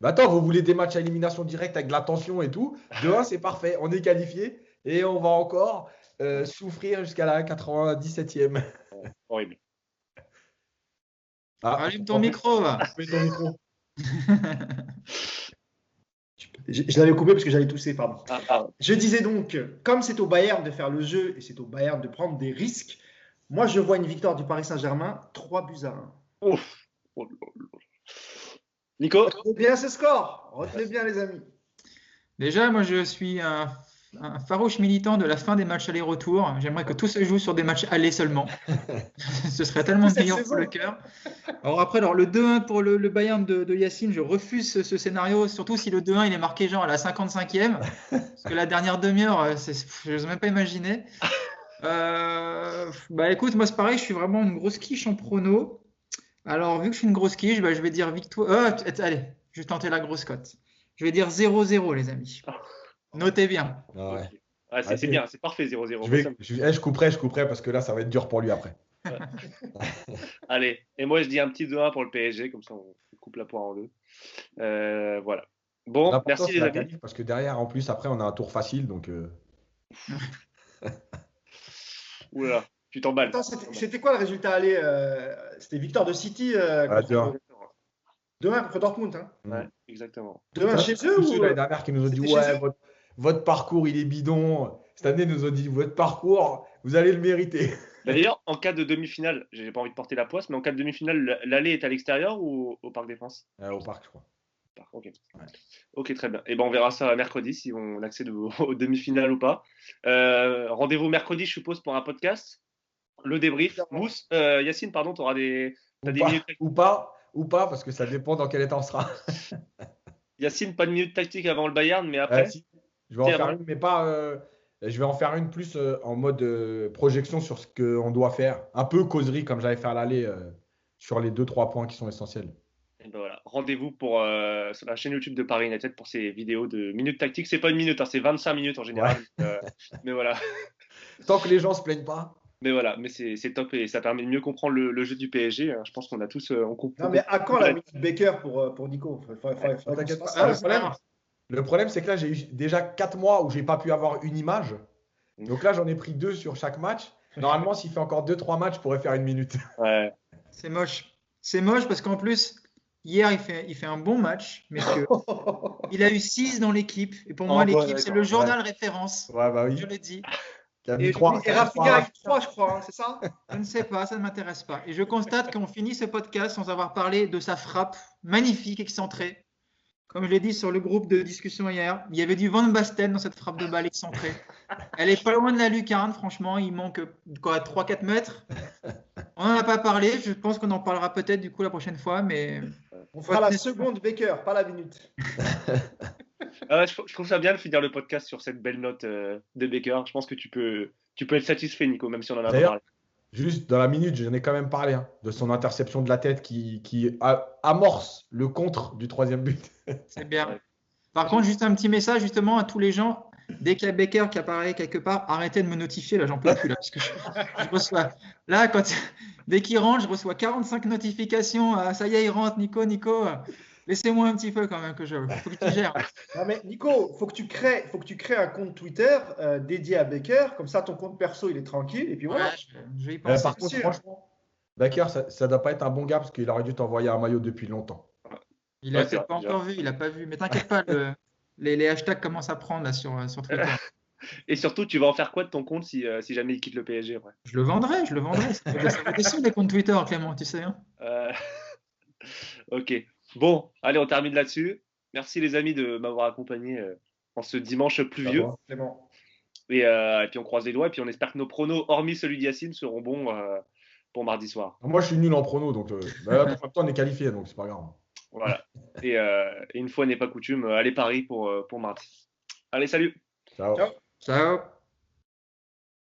Speaker 4: Bah attends, vous voulez des matchs à élimination directe avec de la tension et tout. 2-1, c'est parfait. On est qualifié et on va encore souffrir jusqu'à la 97e.
Speaker 1: Horrible.
Speaker 2: Allume ton micro.
Speaker 4: Mets ton micro.
Speaker 3: Je l'avais coupé parce que j'allais tousser, pardon.
Speaker 1: Ah.
Speaker 3: Je disais donc, comme c'est au Bayern de faire le jeu et c'est au Bayern de prendre des risques, moi je vois une victoire du Paris Saint-Germain, 3-1.
Speaker 1: Ouf. Oh, Nico.
Speaker 3: Retenez bien ce score. Retenez bien, les amis.
Speaker 2: Déjà, moi, je suis un farouche militant de la fin des matchs aller-retour. J'aimerais que tout se joue sur des matchs aller seulement. Ce serait tellement meilleur pour le cœur. Alors après, le 2-1 pour le Bayern de Yacine, je refuse ce scénario, surtout si le 2-1 il est marqué genre à la 55e, parce que la dernière demi-heure, je n'ose même pas imaginer. Bah écoute, moi c'est pareil, je suis vraiment une grosse quiche en prono. Alors vu que je suis une grosse quiche, bah, je vais dire victoire. Allez, je vais tenter la grosse cote. Je vais dire 0-0 les amis. Notez bien.
Speaker 4: Ah ouais.
Speaker 1: Ah, c'est bien, c'est parfait 0-0.
Speaker 4: Je couperai parce que là, ça va être dur pour lui après.
Speaker 1: Ouais. Allez, et moi je dis un petit 2-1 pour le PSG, comme ça on coupe la poire en deux. Voilà. Bon, merci les amis.
Speaker 4: Parce que derrière, en plus, après, on a un tour facile. Donc,
Speaker 1: Oula, tu t'emballes.
Speaker 3: Attends, c'était quoi le résultat aller C'était victoire de City
Speaker 4: 2-1.
Speaker 3: 2-1 contre Dortmund. Hein.
Speaker 1: Ouais, exactement.
Speaker 3: 2-1 chez eux ou
Speaker 4: l'année dernière qui nous ont dit ouais, votre parcours il est bidon. Cette année, ils nous ont dit votre parcours, vous allez le mériter.
Speaker 1: D'ailleurs, en cas de demi-finale, j'ai pas envie de porter la poisse, mais en cas de demi-finale, l'aller est à l'extérieur ou au Parc des Princes?
Speaker 4: Au Parc, je crois.
Speaker 1: Ok. Ouais. Ok, très bien. Et ben on verra ça mercredi si on accède aux demi-finales ou pas. Rendez-vous mercredi, je suppose, pour un podcast. Le débrief. Mousse, Yacine, pardon, tu auras des minutes.
Speaker 4: Ou pas, parce que ça dépend dans quel état on sera.
Speaker 1: Yacine, pas de minute tactique avant le Bayern, mais après.
Speaker 4: Si. Je vais en faire une, mais pas. Je vais en faire une plus en mode projection sur ce qu'on doit faire. Un peu causerie, comme j'avais fait à l'aller, sur les 2-3 points qui sont essentiels.
Speaker 1: Et ben voilà. Rendez-vous sur la chaîne YouTube de Paris United pour ces vidéos de minutes tactiques. C'est pas une minute, hein, c'est 25 minutes en général. Ouais. Mais voilà.
Speaker 4: Tant que les gens se plaignent pas.
Speaker 1: Mais voilà, mais c'est top et ça permet de mieux comprendre le jeu du PSG. Je pense qu'on a tous.
Speaker 3: Non, mais à quand la minute Baker pour Nico?
Speaker 4: Le problème, c'est que là, j'ai eu déjà 4 mois où j'ai pas pu avoir une image. Donc là, j'en ai pris 2 sur chaque match. Normalement, s'il fait encore 2-3 matchs, je pourrais faire une minute.
Speaker 1: Ouais.
Speaker 2: C'est moche. C'est moche parce qu'en plus, hier, il fait un bon match, mais il a eu 6 dans l'équipe. Et pour moi, l'équipe, c'est le journal référence.
Speaker 4: Ouais, bah oui.
Speaker 2: Je le dis.
Speaker 3: Et Rafinha avec 3, je crois, hein, c'est ça?
Speaker 2: Je ne sais pas, ça ne m'intéresse pas. Et je constate qu'on finit ce podcast sans avoir parlé de sa frappe magnifique, excentrée. Comme je l'ai dit sur le groupe de discussion hier, il y avait du Van Basten dans cette frappe de balle excentrée. Elle est pas loin de la lucarne, franchement. Il manque 3-4 mètres. On n'en a pas parlé. Je pense qu'on en parlera peut-être du coup la prochaine fois. Mais
Speaker 3: on fera la seconde Baker, pas la minute.
Speaker 1: Je trouve ça bien de finir le podcast sur cette belle note de Baker. Je pense que tu peux être satisfait, Nico, même si on en a pas parlé.
Speaker 4: Juste dans la minute, j'en ai quand même parlé de son interception de la tête qui amorce le contre du 3e but.
Speaker 2: C'est bien. Par contre, juste un petit message justement à tous les gens. Dès qu'il y a Baker qui apparaît quelque part, arrêtez de me notifier. Là, j'en peux plus. Là, parce que je reçois. Là, dès qu'il rentre, je reçois 45 notifications. Ça y est, il rentre. Nico. Laissez-moi un petit peu quand même faut que tu gères.
Speaker 3: Non mais Nico, faut que tu crées un compte Twitter dédié à Baker, comme ça ton compte perso il est tranquille et puis voilà.
Speaker 2: Ouais, je vais y penser.
Speaker 4: Par contre, franchement, Baker, ça doit pas être un bon gars parce qu'il aurait dû t'envoyer un maillot depuis longtemps.
Speaker 2: Il
Speaker 1: Ouais,
Speaker 2: a
Speaker 1: c'est
Speaker 2: peut-être
Speaker 1: vrai,
Speaker 2: pas
Speaker 1: déjà.
Speaker 2: encore vu, il a pas vu. Mais t'inquiète pas, les hashtags commencent à prendre là sur Twitter.
Speaker 1: Et surtout, tu vas en faire quoi de ton compte si jamais il quitte le PSG après?
Speaker 2: Je le vendrai, je le vendrai. Ça vaut des sous les comptes Twitter, Clément, tu sais, hein.
Speaker 1: Euh, Ok. Bon, allez, on termine là-dessus. Merci les amis de m'avoir accompagné en ce dimanche
Speaker 4: À
Speaker 1: pluvieux.
Speaker 4: toi.
Speaker 3: Clément.
Speaker 1: Et puis on croise les doigts et puis on espère que nos pronos, hormis celui d'Yacine, seront bons pour mardi soir.
Speaker 4: Moi, je suis nul en prono, donc en même temps, on est qualifié, donc c'est pas grave.
Speaker 1: Voilà. Et une fois n'est pas coutume, allez Paris pour mardi. Allez, salut!
Speaker 4: Ciao.
Speaker 3: Ciao.
Speaker 2: Ciao.